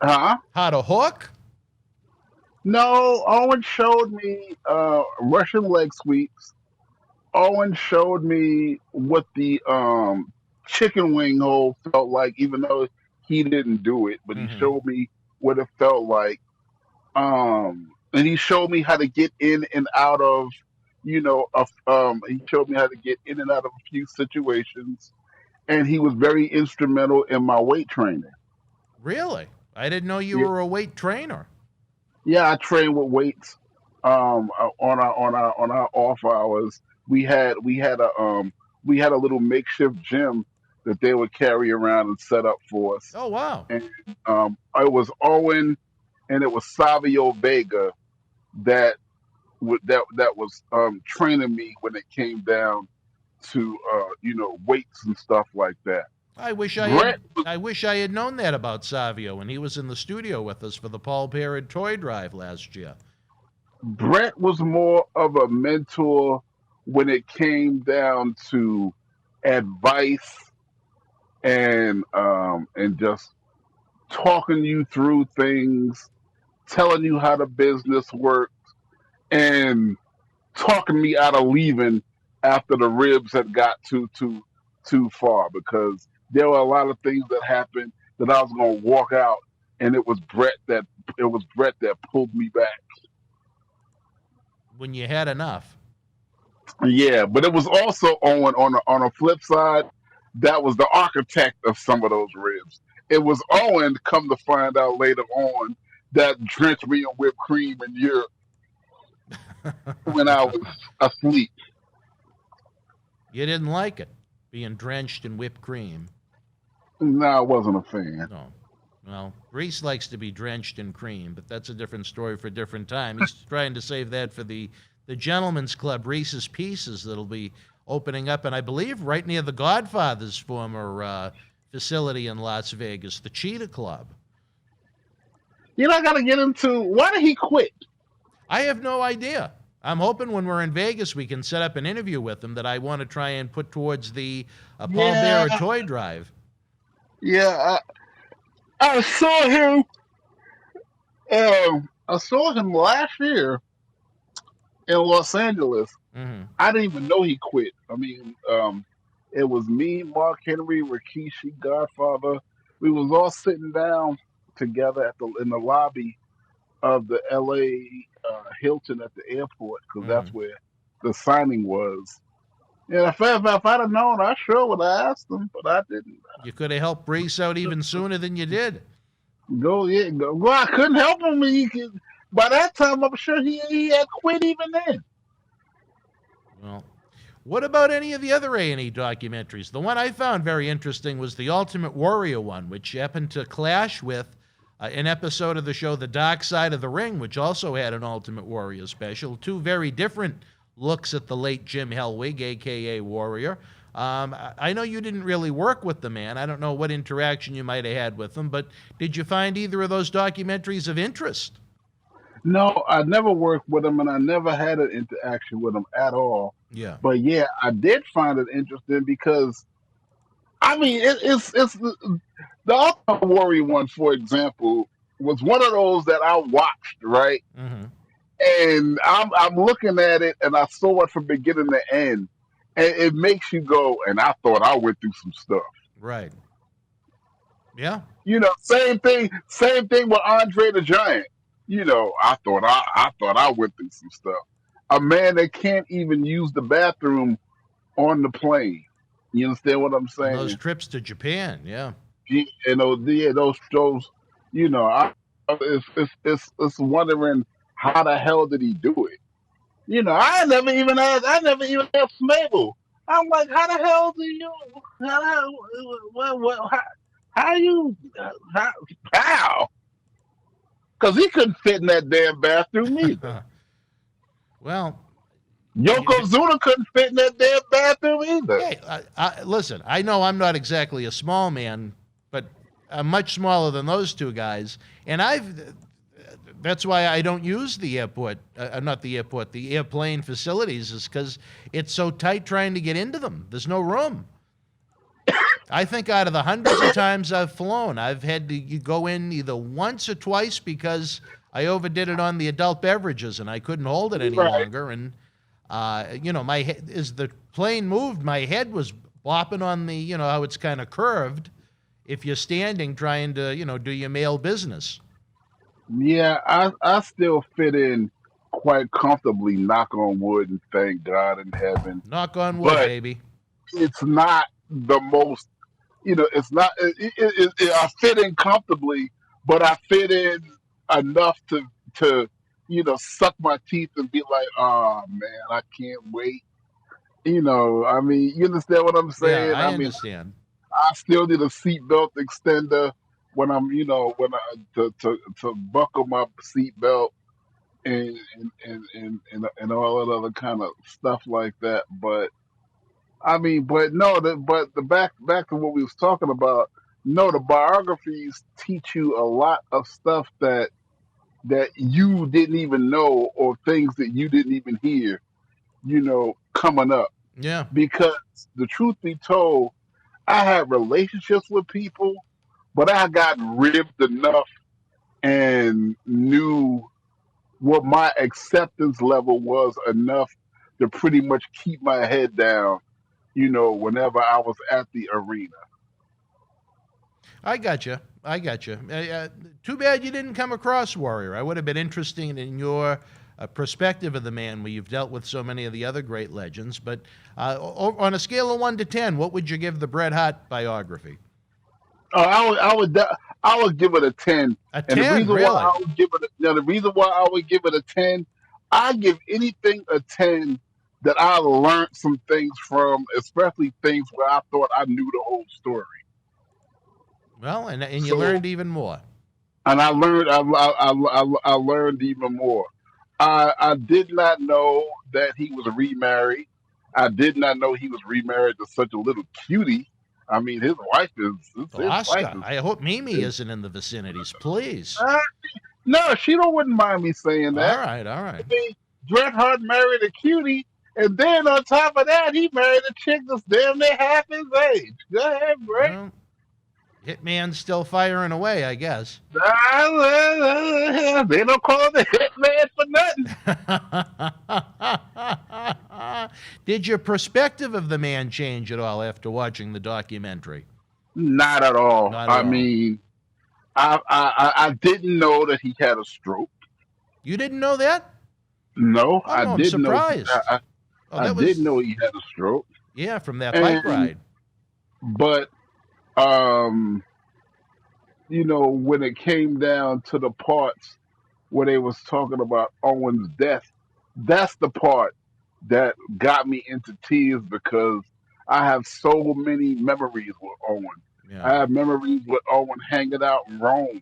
Huh? How to hook? No, Owen showed me Russian leg sweeps. Owen showed me what the chicken wing hole felt like, even though he didn't do it, but he showed me what it felt like. And he showed me how to get in and out of, he showed me how to get in and out of a few situations. And he was very instrumental in my weight training. Really? I didn't know you were a weight trainer. Yeah, I train with weights. On our off hours, we had a little makeshift gym that they would carry around and set up for us. Oh wow! And it was Owen and it was Savio Vega that was training me when it came down to weights and stuff like that. I wish I had known that about Savio when he was in the studio with us for the Paul Parrott toy drive last year. Bret was more of a mentor when it came down to advice and just talking you through things, telling you how the business worked, and talking me out of leaving after the ribs had got too far, because there were a lot of things that happened that I was going to walk out, and it was Bret that pulled me back. When you had enough. Yeah, but it was also Owen on a flip side that was the architect of some of those ribs. It was Owen, come to find out later on, that drenched me in whipped cream in Europe when I was asleep. You didn't like it, being drenched in whipped cream. No, I wasn't a fan. No. Well, Reese likes to be drenched in cream, but that's a different story for a different time. He's trying to save that for the Gentleman's Club, Reese's Pieces, that'll be opening up, and I believe right near the Godfather's former facility in Las Vegas, the Cheetah Club. I got to get into, why did he quit? I have no idea. I'm hoping when we're in Vegas we can set up an interview with him that I want to try and put towards the Paul Bearer toy drive. Yeah, I saw him. I saw him last year in Los Angeles. Mm-hmm. I didn't even know he quit. I mean, it was me, Mark Henry, Rikishi, Godfather. We was all sitting down together in the lobby of the L.A. Hilton at the airport, because that's where the signing was. And if I'd have known, I sure would have asked him, but I didn't. You could have helped Reese out even sooner than you did. Go. Well, I couldn't help him. By that time, I'm sure he had quit even then. Well, what about any of the other A&E documentaries? The one I found very interesting was the Ultimate Warrior one, which happened to clash with an episode of the show The Dark Side of the Ring, which also had an Ultimate Warrior special. Two very different looks at the late Jim Hellwig, a.k.a. Warrior. I know you didn't really work with the man. I don't know what interaction you might have had with him, but did you find either of those documentaries of interest? No, I never worked with him, and I never had an interaction with him at all. Yeah. But yeah, I did find it interesting because, I mean, it's the Ultimate Warrior one, for example, was one of those that I watched, right? Mm-hmm. And I'm looking at it, and I saw it from beginning to end, and it makes you go, and I thought I went through some stuff. Right. Yeah. Same thing with Andre the Giant. I thought I went through some stuff. A man that can't even use the bathroom on the plane. You understand what I'm saying? Those trips to Japan, yeah. Those shows. It's wondering how the hell did he do it? I never even asked Mabel. I'm like, how the hell do you? How? Because he couldn't fit in that damn bathroom either. Well, Yokozuna couldn't fit in that damn bathroom either. Hey, listen, I know I'm not exactly a small man, but I'm much smaller than those two guys. And that's why I don't use the airport, the airplane facilities, is because it's so tight trying to get into them. There's no room. I think out of the hundreds of times I've flown, I've had to go in either once or twice because I overdid it on the adult beverages and I couldn't hold it any longer. And, my head, as the plane moved, my head was bopping on the, how it's kind of curved if you're standing trying to, do your mail business. Yeah, I still fit in quite comfortably, knock on wood, and thank God in heaven. Knock on wood, But baby. it's not the most, it's not, I fit in comfortably, but I fit in enough to, suck my teeth and be like, oh man, I can't wait. I mean, you understand what I'm saying? Yeah, I mean, understand. I still need a seatbelt extender when I'm, to buckle my seatbelt and all that other kind of stuff like that. But I mean, but no, the back to what we was talking about. No, the biographies teach you a lot of stuff that you didn't even know, or things that you didn't even hear, coming up. Yeah. Because the truth be told, I had relationships with people, but I got ribbed enough and knew what my acceptance level was enough to pretty much keep my head down, whenever I was at the arena. I got you. Too bad you didn't come across Warrior. I would have been interested in your perspective of the man, where you've dealt with so many of the other great legends. But on a scale of 1 to 10, what would you give the Bret Hart biography? Oh, I would give it a 10. A 10, really? The reason why I would give it a 10, I give anything a 10 that I learned some things from, especially things where I thought I knew the whole story. Well, and you learned even more. And I learned even more. I did not know that he was remarried. I did not know he was remarried to such a little cutie. I mean, his wife is... Oscar. I hope Mimi isn't in the vicinities, please. No, she wouldn't mind me saying that. All right. Bret Hart married a cutie, and then on top of that, he married a chick that's damn near half his age. Go ahead, Bret. Well, Hitman's still firing away, I guess. They don't call him the Hitman for nothing. Did your perspective of the man change at all after watching the documentary? Not at all. I mean, I didn't know that he had a stroke. You didn't know that? No, I didn't know. I'm surprised. I didn't know he had a stroke. Yeah, from that bike ride. But when it came down to the parts where they was talking about Owen's death, that's the part that got me into tears, because I have so many memories with Owen. Yeah. I have memories with Owen hanging out in Rome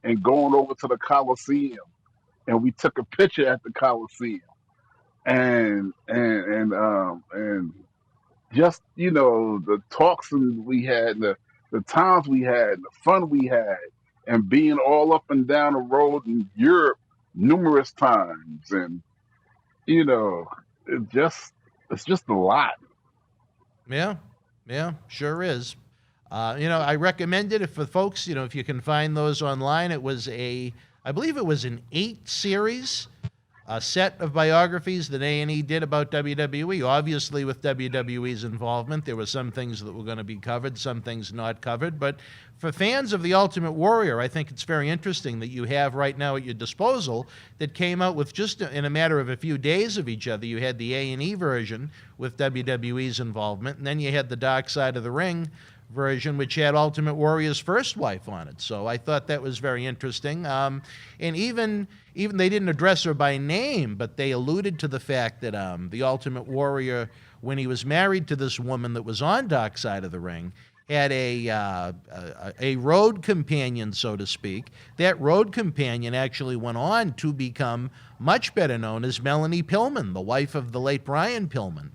and going over to the Coliseum, and we took a picture at the Coliseum, and just the talks we had, the times we had, the fun we had, and being all up and down the road in Europe numerous times, and it's just a lot. Yeah, sure is. I recommend it for folks. If you can find those online. It was I believe it was an 8-series set of biographies that A&E did about WWE. Obviously, with WWE's involvement, there were some things that were going to be covered, some things not covered. But for fans of The Ultimate Warrior, I think it's very interesting that you have right now at your disposal that came out with just in a matter of a few days of each other. You had the A&E version with WWE's involvement, and then you had the Dark Side of the Ring version, which had Ultimate Warrior's first wife on it. So I thought that was very interesting. And even they didn't address her by name, but they alluded to the fact that the Ultimate Warrior, when he was married to this woman that was on Dark Side of the Ring, had a road companion, so to speak. That road companion actually went on to become much better known as Melanie Pillman, the wife of the late Brian Pillman.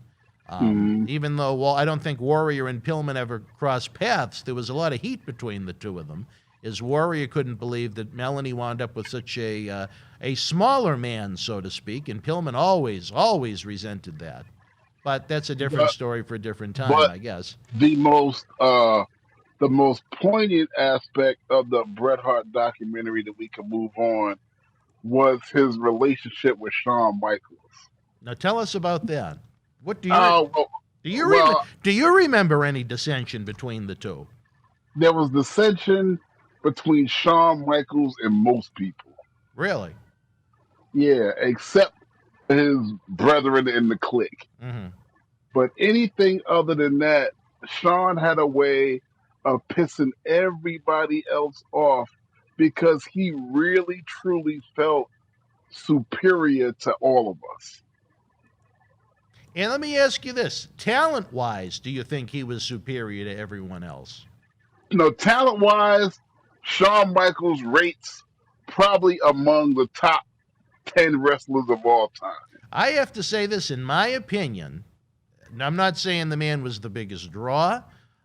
Even though, well, I don't think Warrior and Pillman ever crossed paths, there was a lot of heat between the two of them, as Warrior couldn't believe that Melanie wound up with such a smaller man, so to speak, and Pillman always resented that. But that's a different story for a different time, I guess. The most poignant aspect of the Bret Hart documentary that we can move on was his relationship with Shawn Michaels. Now tell us about that. What do you remember any dissension between the two? There was dissension between Shawn Michaels and most people. Really? Yeah, except his brethren in the clique. Mm-hmm. But anything other than that, Shawn had a way of pissing everybody else off because he really, truly felt superior to all of us. And let me ask you this. Talent-wise, do you think he was superior to everyone else? No, talent-wise, Shawn Michaels rates probably among the top 10 wrestlers of all time. I have to say this, in my opinion, and I'm not saying the man was the biggest draw.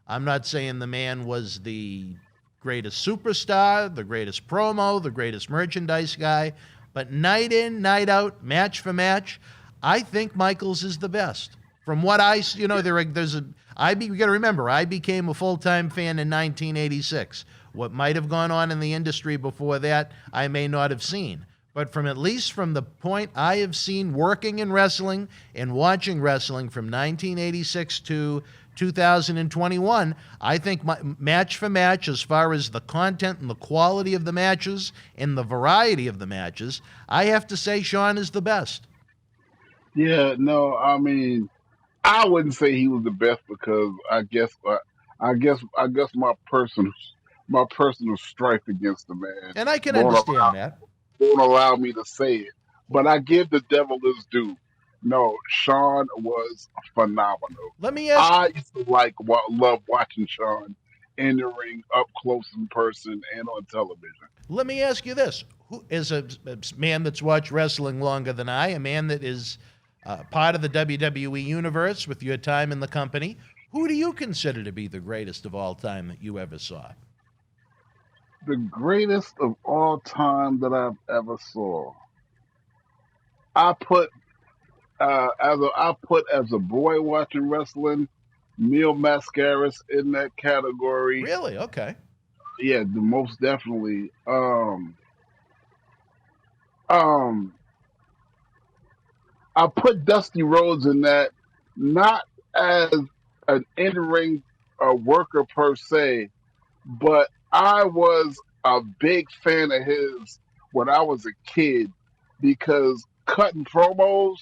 I'm not saying the man was the greatest superstar, the greatest promo, the greatest merchandise guy. But night in, night out, match for match, I think Michaels is the best. From what I, you got to remember, I became a full-time fan in 1986. What might have gone on in the industry before that, I may not have seen. But at least from the point I have seen working in wrestling and watching wrestling from 1986 to 2021, I think match for match, as far as the content and the quality of the matches and the variety of the matches, I have to say Shawn is the best. Yeah, no, I mean, I wouldn't say he was the best because I guess my personal strife against the man. And I can understand that. Won't allow me to say it, but I give the devil his due. No, Shawn was phenomenal. Let me ask. I used to love watching Shawn in the ring, up close in person and on television. Let me ask you this: who is a man that's watched wrestling longer than I, a man that is part of the WWE universe with your time in the company? Who do you consider to be the greatest of all time that you ever saw? The greatest of all time that I've ever saw. I put as a boy watching wrestling, Neil Mascaris in that category. Really? Okay. Yeah, most definitely. I put Dusty Rhodes in that, not as an in-ring worker per se, but I was a big fan of his when I was a kid because cutting promos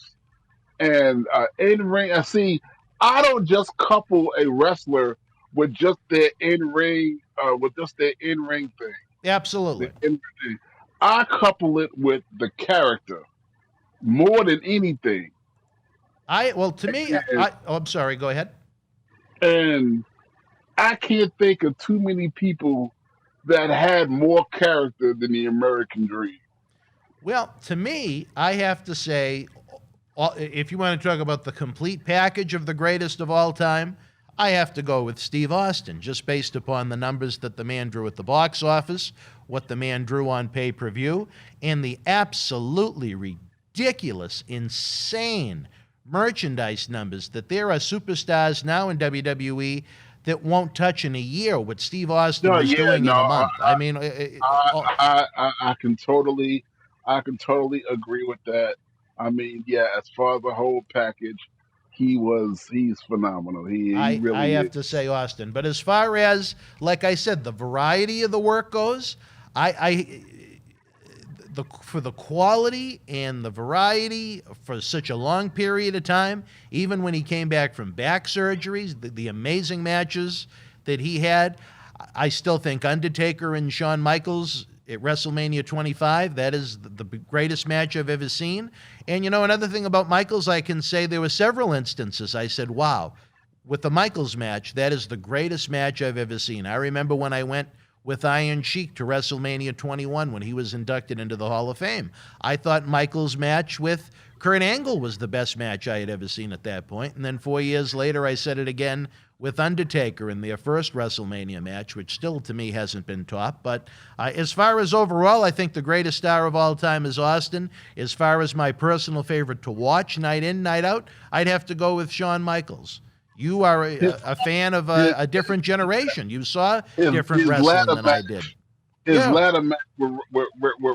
and in-ring. I don't just couple a wrestler with just their in-ring thing. Absolutely. I couple it with the character more than anything. I'm sorry. Go ahead. And I can't think of too many people that had more character than the American Dream. Well, to me, I have to say, if you want to talk about the complete package of the greatest of all time, I have to go with Steve Austin, just based upon the numbers that the man drew at the box office, what the man drew on pay-per-view, and the absolutely ridiculous, insane merchandise numbers that there are superstars now in WWE that won't touch in a year what Steve Austin was doing in a month. I can totally agree with that. I mean, yeah, as far as the whole package, he's phenomenal. I have to say Austin. But as far as, like I said, the variety of the work goes, for the quality and the variety for such a long period of time, even when he came back from back surgeries, the amazing matches that he had, I still think Undertaker and Shawn Michaels at WrestleMania 25, that is the greatest match I've ever seen. And another thing about Michaels, I can say there were several instances I said, wow, with the Michaels match, that is the greatest match I've ever seen. I remember when I went with Iron Sheik to WrestleMania 21 when he was inducted into the Hall of Fame. I thought Michaels' match with Kurt Angle was the best match I had ever seen at that point. And then 4 years later, I said it again with Undertaker in their first WrestleMania match, which still to me hasn't been topped. But as far as overall, I think the greatest star of all time is Austin. As far as my personal favorite to watch night in, night out, I'd have to go with Shawn Michaels. You are a fan of a different generation. You saw different wrestling than I did. His ladder match with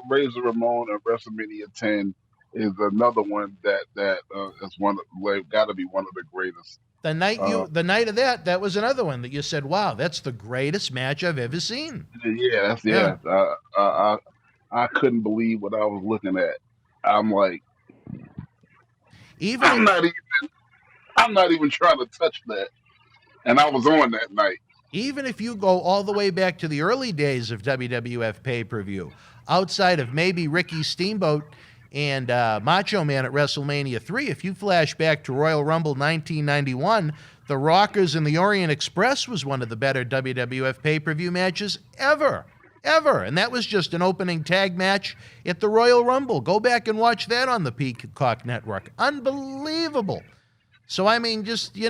Razor Ramon at WrestleMania 10 is another one that is got to be one of the greatest. The night of that was another one that you said, "Wow, that's the greatest match I've ever seen." Yeah. I couldn't believe what I was looking at. I'm like, I'm not even trying to touch that. And I was on that night. Even if you go all the way back to the early days of WWF pay-per-view, outside of maybe Ricky Steamboat and Macho Man at WrestleMania 3, if you flash back to Royal Rumble 1991, the Rockers and the Orient Express was one of the better WWF pay-per-view matches ever. And that was just an opening tag match at the Royal Rumble. Go back and watch that on the Peacock Network. Unbelievable. So, I mean, just, a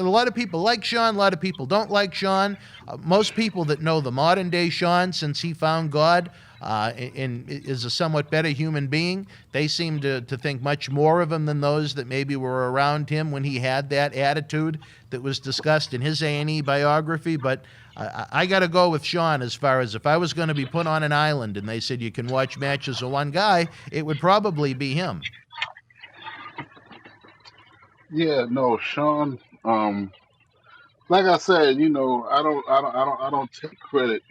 lot of people like Shawn, a lot of people don't like Shawn. Most people that know the modern-day Shawn, since he found God and is a somewhat better human being, they seem to think much more of him than those that maybe were around him when he had that attitude that was discussed in his A&E biography. But I got to go with Shawn as far as if I was going to be put on an island and they said you can watch matches of one guy, it would probably be him. Yeah, no, Shawn. Like I said, I don't take credit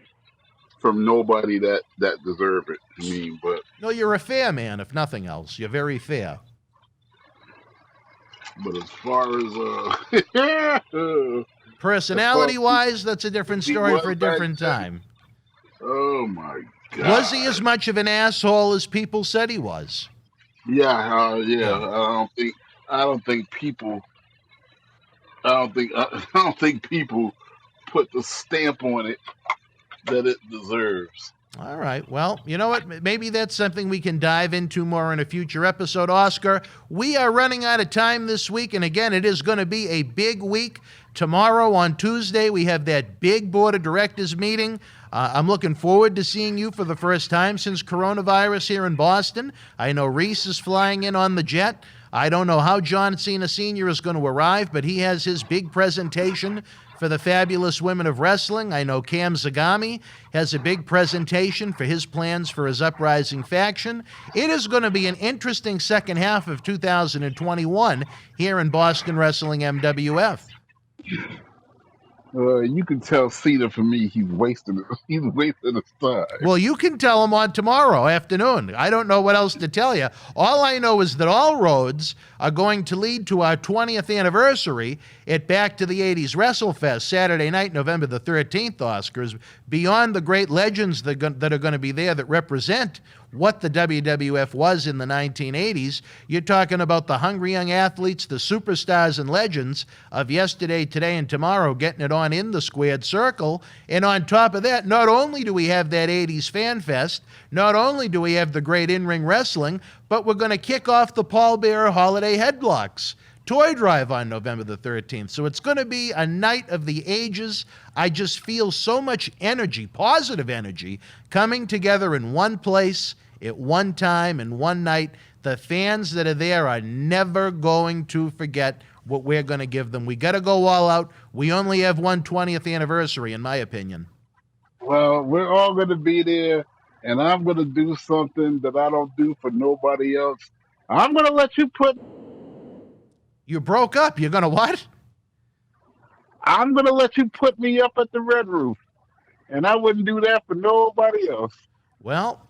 from nobody that deserve it. I mean, but no, you're a fair man, if nothing else. You're very fair. But as far as personality-wise, that's a different story for a different time. Oh my God! Was he as much of an asshole as people said he was? Yeah. I don't think people put the stamp on it that it deserves. All right. Well, you know what? Maybe that's something we can dive into more in a future episode, Oscar. We are running out of time this week, and again, it is going to be a big week. Tomorrow on Tuesday, we have that big board of directors meeting. I'm looking forward to seeing you for the first time since coronavirus here in Boston. I know Reese is flying in on the jet. I don't know how John Cena Sr. is going to arrive, but he has his big presentation for the fabulous women of wrestling. I know Cam Zagami has a big presentation for his plans for his Uprising faction. It is going to be an interesting second half of 2021 here in Boston Wrestling MWF. You can tell Cena for me he's wasting his time. Well, you can tell him on tomorrow afternoon. I don't know what else to tell you. All I know is that all roads are going to lead to our 20th anniversary at Back to the 80s WrestleFest, Saturday night, November the 13th, Oscars. Beyond the great legends that are going to be there that represent what the WWF was in the 1980s, you're talking about the hungry young athletes, the superstars and legends of yesterday, today, and tomorrow getting it on in the squared circle. And on top of that, not only do we have that 80s Fanfest, not only do we have the great in-ring wrestling, but we're going to kick off the Paul Bearer Holiday Headlocks toy drive on November the 13th. So it's going to be a night of the ages. I just feel so much energy, positive energy, coming together in one place at one time and one night. The fans that are there are never going to forget what we're going to give them. We got to go all out. We only have one 20th anniversary, in my opinion. Well, we're all going to be there, and I'm going to do something that I don't do for nobody else. I'm going to let you put... You broke up. You're going to what? I'm going to let you put me up at the Red Roof, and I wouldn't do that for nobody else. Well,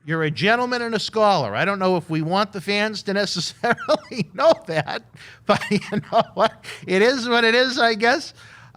you're a gentleman and a scholar. I don't know if we want the fans to necessarily know that, but you know what? It is what it is, I guess.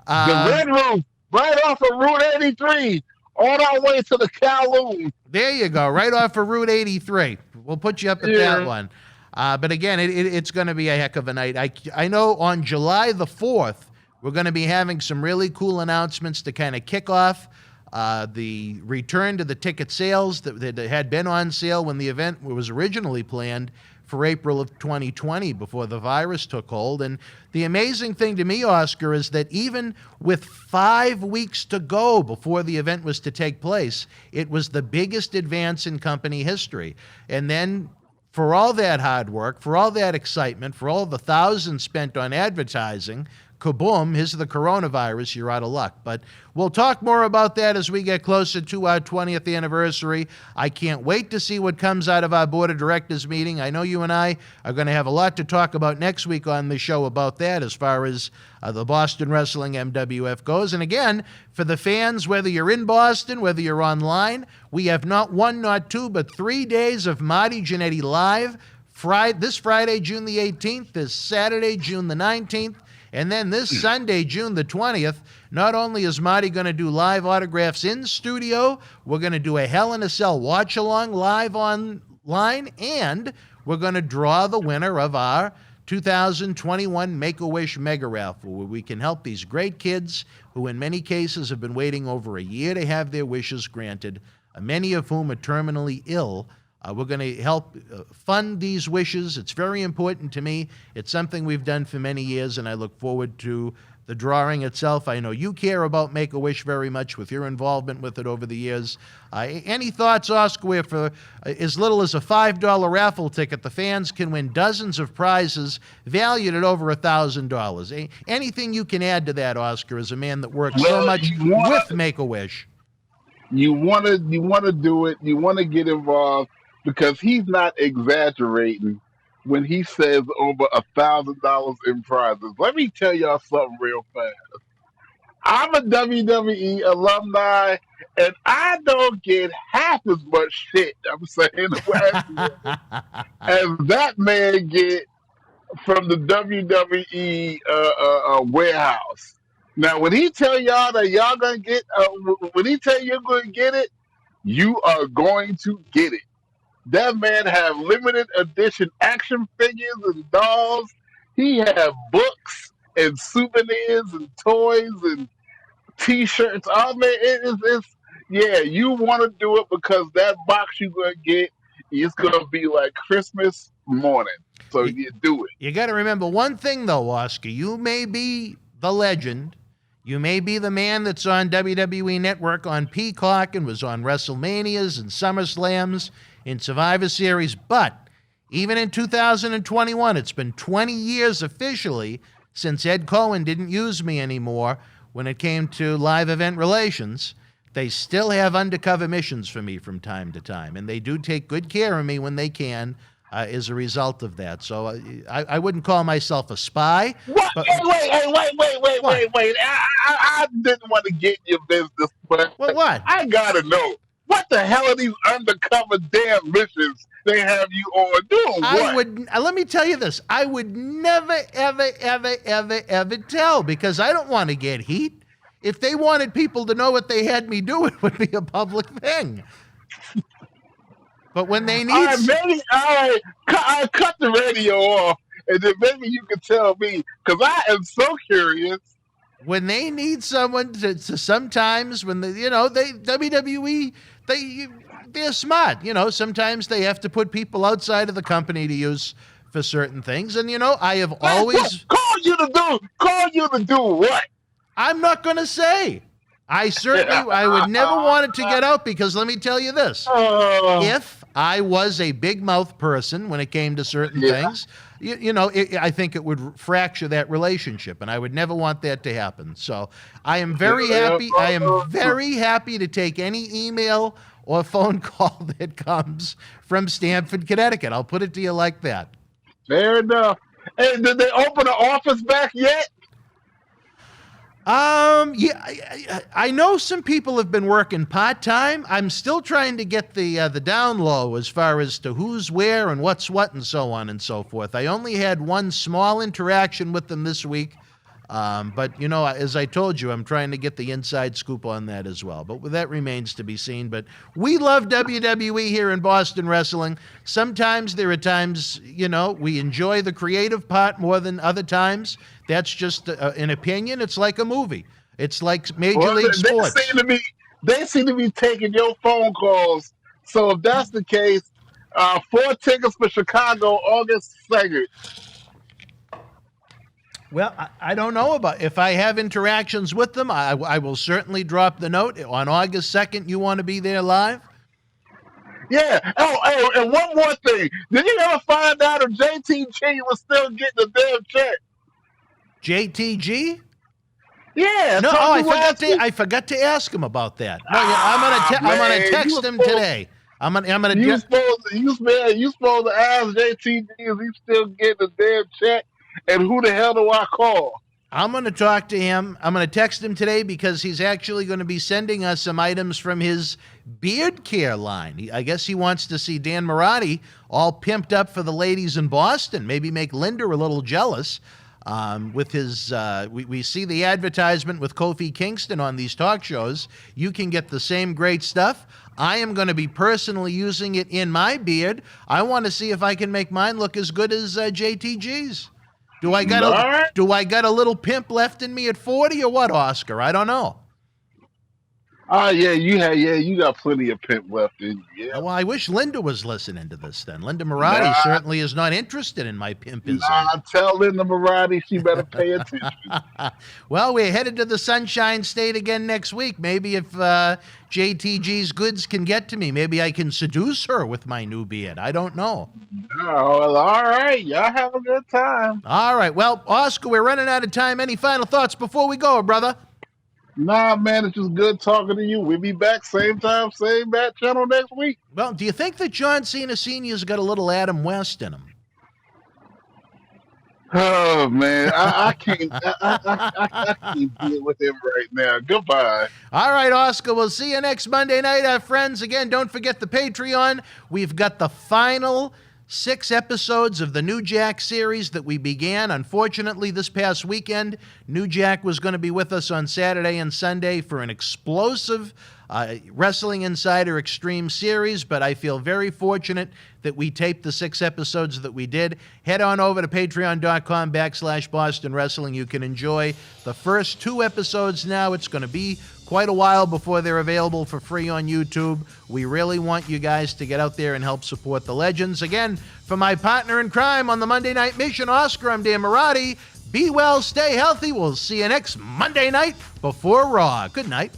The Red Roof, right off of Route 83, all our way to the Kowloon. There you go, right off of Route 83. We'll put you up at that one. But again, it's going to be a heck of a night. I know on July the 4th, we're going to be having some really cool announcements to kind of kick off the return to the ticket sales that had been on sale when the event was originally planned for April of 2020 before the virus took hold. And the amazing thing to me, Oscar, is that even with 5 weeks to go before the event was to take place, it was the biggest advance in company history. And then for all that hard work, for all that excitement, for all the thousands spent on advertising, kaboom, here's the coronavirus, you're out of luck. But we'll talk more about that as we get closer to our 20th anniversary. I can't wait to see what comes out of our board of directors meeting. I know you and I are going to have a lot to talk about next week on the show about that as far as the Boston Wrestling MWF goes. And again, for the fans, whether you're in Boston, whether you're online, we have not one, not two, but 3 days of Marty Jannetty live. This Friday, June the 18th, this Saturday, June the 19th, and then this Sunday, June the 20th, not only is Marty going to do live autographs in studio, we're going to do a Hell in a Cell watch-along live online, and we're going to draw the winner of our 2021 Make-A-Wish Mega Raffle, where we can help these great kids who in many cases have been waiting over a year to have their wishes granted, many of whom are terminally ill. We're going to help fund these wishes. It's very important to me. It's something we've done for many years, and I look forward to the drawing itself. I know you care about Make-A-Wish very much with your involvement with it over the years. Any thoughts, Oscar, where for as little as a $5 raffle ticket, the fans can win dozens of prizes valued at over $1,000? Anything you can add to that, Oscar, as a man that works so much with Make-A-Wish? You want to do it. You want to get involved because he's not exaggerating when he says over $1,000 in prizes. Let me tell y'all something real fast. I'm a WWE alumni, and I don't get half as much shit, I'm saying, as that man get from the WWE warehouse. Now, when he tell y'all that y'all gonna get, when he tell you you're going to get it, you are going to get it. That man have limited edition action figures and dolls. He have books and souvenirs and toys and T-shirts. Oh man, yeah. You want to do it because that box you're gonna get is gonna be like Christmas morning. So you do it. You got to remember one thing though, Oscar. You may be the legend. You may be the man that's on WWE Network on Peacock and was on WrestleManias and SummerSlams in Survivor Series, but even in 2021, it's been 20 years officially since Ed Cohen didn't use me anymore when it came to live event relations. They still have undercover missions for me from time to time, and they do take good care of me when they can as a result of that. So I wouldn't call myself a spy. What? But, wait. I didn't want to get your business, but what? I gotta know. What the hell are these undercover damn missions they have you on doing? What? Let me tell you this. I would never, ever tell because I don't want to get heat. If they wanted people to know what they had me do, it would be a public thing. But when they need... All right, cut the radio off, and then maybe you can tell me, because I am so curious. When they need someone to sometimes, when WWE, they're smart. Sometimes they have to put people outside of the company to use for certain things. And, I have always... Call you to do what? I'm not going to say. I would never want it to get out because let me tell you this. If I was a big mouth person when it came to certain things, I think it would fracture that relationship, and I would never want that to happen. So I am very happy. I am very happy to take any email or phone call that comes from Stamford, Connecticut. I'll put it to you like that. Fair enough. Hey, did they open the office back yet? Yeah, I know some people have been working part-time. I'm still trying to get the down low as far as to who's where and what's what and so on and so forth. I only had one small interaction with them this week But, as I told you, I'm trying to get the inside scoop on that as well. But that remains to be seen. But we love WWE here in Boston Wrestling. Sometimes there are times, we enjoy the creative part more than other times. That's just an opinion. It's like a movie. It's like Major League Sports. They seem to be taking your phone calls. So if that's the case, 4 tickets for Chicago, August 2nd. Well, I don't know about if I have interactions with them. I will certainly drop the note. On August 2nd, you want to be there live? Yeah. Oh, and one more thing. Did you ever find out if JTG was still getting the damn check? JTG? Yeah. No, I forgot to ask him about that. No, I'm gonna text him today. You supposed to ask JTG if he's still getting the damn check, and who the hell do I call? I'm going to talk to him. I'm going to text him today because he's actually going to be sending us some items from his beard care line. I guess he wants to see Dan Marotti all pimped up for the ladies in Boston. Maybe make Linda a little jealous. With his, we see the advertisement with Kofi Kingston on these talk shows. You can get the same great stuff. I am going to be personally using it in my beard. I want to see if I can make mine look as good as JTG's. Do I got a little pimp left in me at 40 or what, Oscar? I don't know. You got plenty of pimp left in you. Yeah. Well, I wish Linda was listening to this then. Linda Marotti certainly is not interested in my pimpism. Tell Linda Marotti she better pay attention. Well, we're headed to the Sunshine State again next week. Maybe if JTG's goods can get to me, maybe I can seduce her with my new beard. I don't know. Oh, well, all right. Y'all have a good time. All right. Well, Oscar, we're running out of time. Any final thoughts before we go, brother? Nah, man, it's just good talking to you. We'll be back same time, same bat channel next week. Well, do you think that John Cena Sr.'s got a little Adam West in him? Oh, man, I can't deal with him right now. Goodbye. All right, Oscar, we'll see you next Monday night, our friends. Again, don't forget the Patreon. We've got the final 6 episodes of the New Jack series that we began. Unfortunately, this past weekend, New Jack was going to be with us on Saturday and Sunday for an explosive Wrestling Insider Extreme series, but I feel very fortunate that we taped the 6 episodes that we did. Head on over to patreon.com/Boston Wrestling. You can enjoy the first 2 episodes now. It's going to be quite a while before they're available for free on YouTube. We really want you guys to get out there and help support the legends. Again, for my partner in crime on the Monday Night Mission, Oscar, I'm Dan Marotti. Be well, stay healthy. We'll see you next Monday night before Raw. Good night.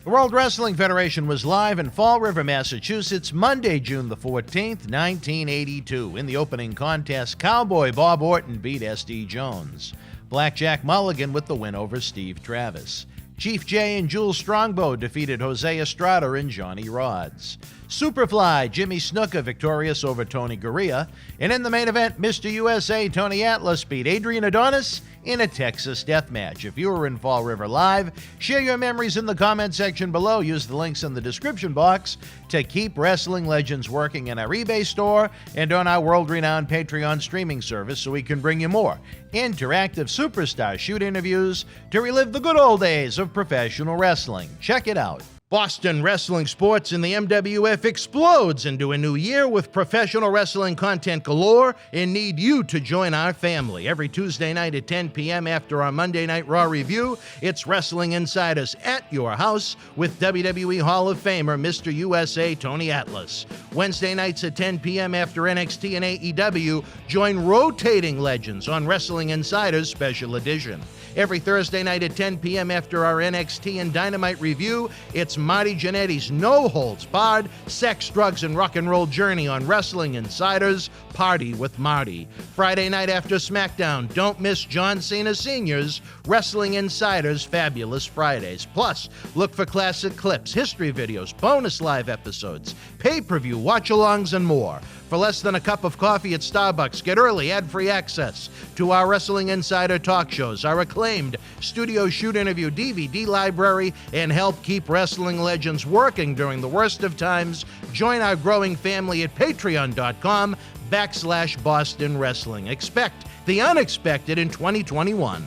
The World Wrestling Federation was live in Fall River, Massachusetts, Monday, June the 14th, 1982. In the opening contest, Cowboy Bob Orton beat S.D. Jones. Blackjack Mulligan with the win over Steve Travis. Chief J and Jules Strongbow defeated Jose Estrada and Johnny Rodz. Superfly Jimmy Snuka victorious over Tony Gurria. And in the main event, Mr. USA Tony Atlas beat Adrian Adonis in a Texas death match. If you were in Fall River Live, share your memories in the comment section below. Use the links in the description box to keep wrestling legends working in our eBay store and on our world-renowned Patreon streaming service so we can bring you more interactive superstar shoot interviews to relive the good old days of professional wrestling. Check it out. Boston Wrestling Sports in the MWF explodes into a new year with professional wrestling content galore and need you to join our family. Every Tuesday night at 10 p.m. after our Monday Night Raw review, it's Wrestling Insiders at your house with WWE Hall of Famer Mr. USA Tony Atlas. Wednesday nights at 10 p.m. after NXT and AEW, join rotating legends on Wrestling Insiders Special Edition. Every Thursday night at 10 p.m. after our NXT and Dynamite review, it's Marty Jannetty's no-holds-barred sex, drugs, and rock and roll journey on Wrestling Insiders Party with Marty. Friday night after SmackDown, don't miss John Cena Sr.'s Wrestling Insiders Fabulous Fridays. Plus, look for classic clips, history videos, bonus live episodes, pay-per-view, watch-alongs, and more. For less than a cup of coffee at Starbucks, get early ad-free access to our Wrestling Insider talk shows, our acclaimed studio shoot interview DVD library, and help keep wrestling legends working during the worst of times. Join our growing family at patreon.com/Boston Wrestling. Expect the unexpected in 2021.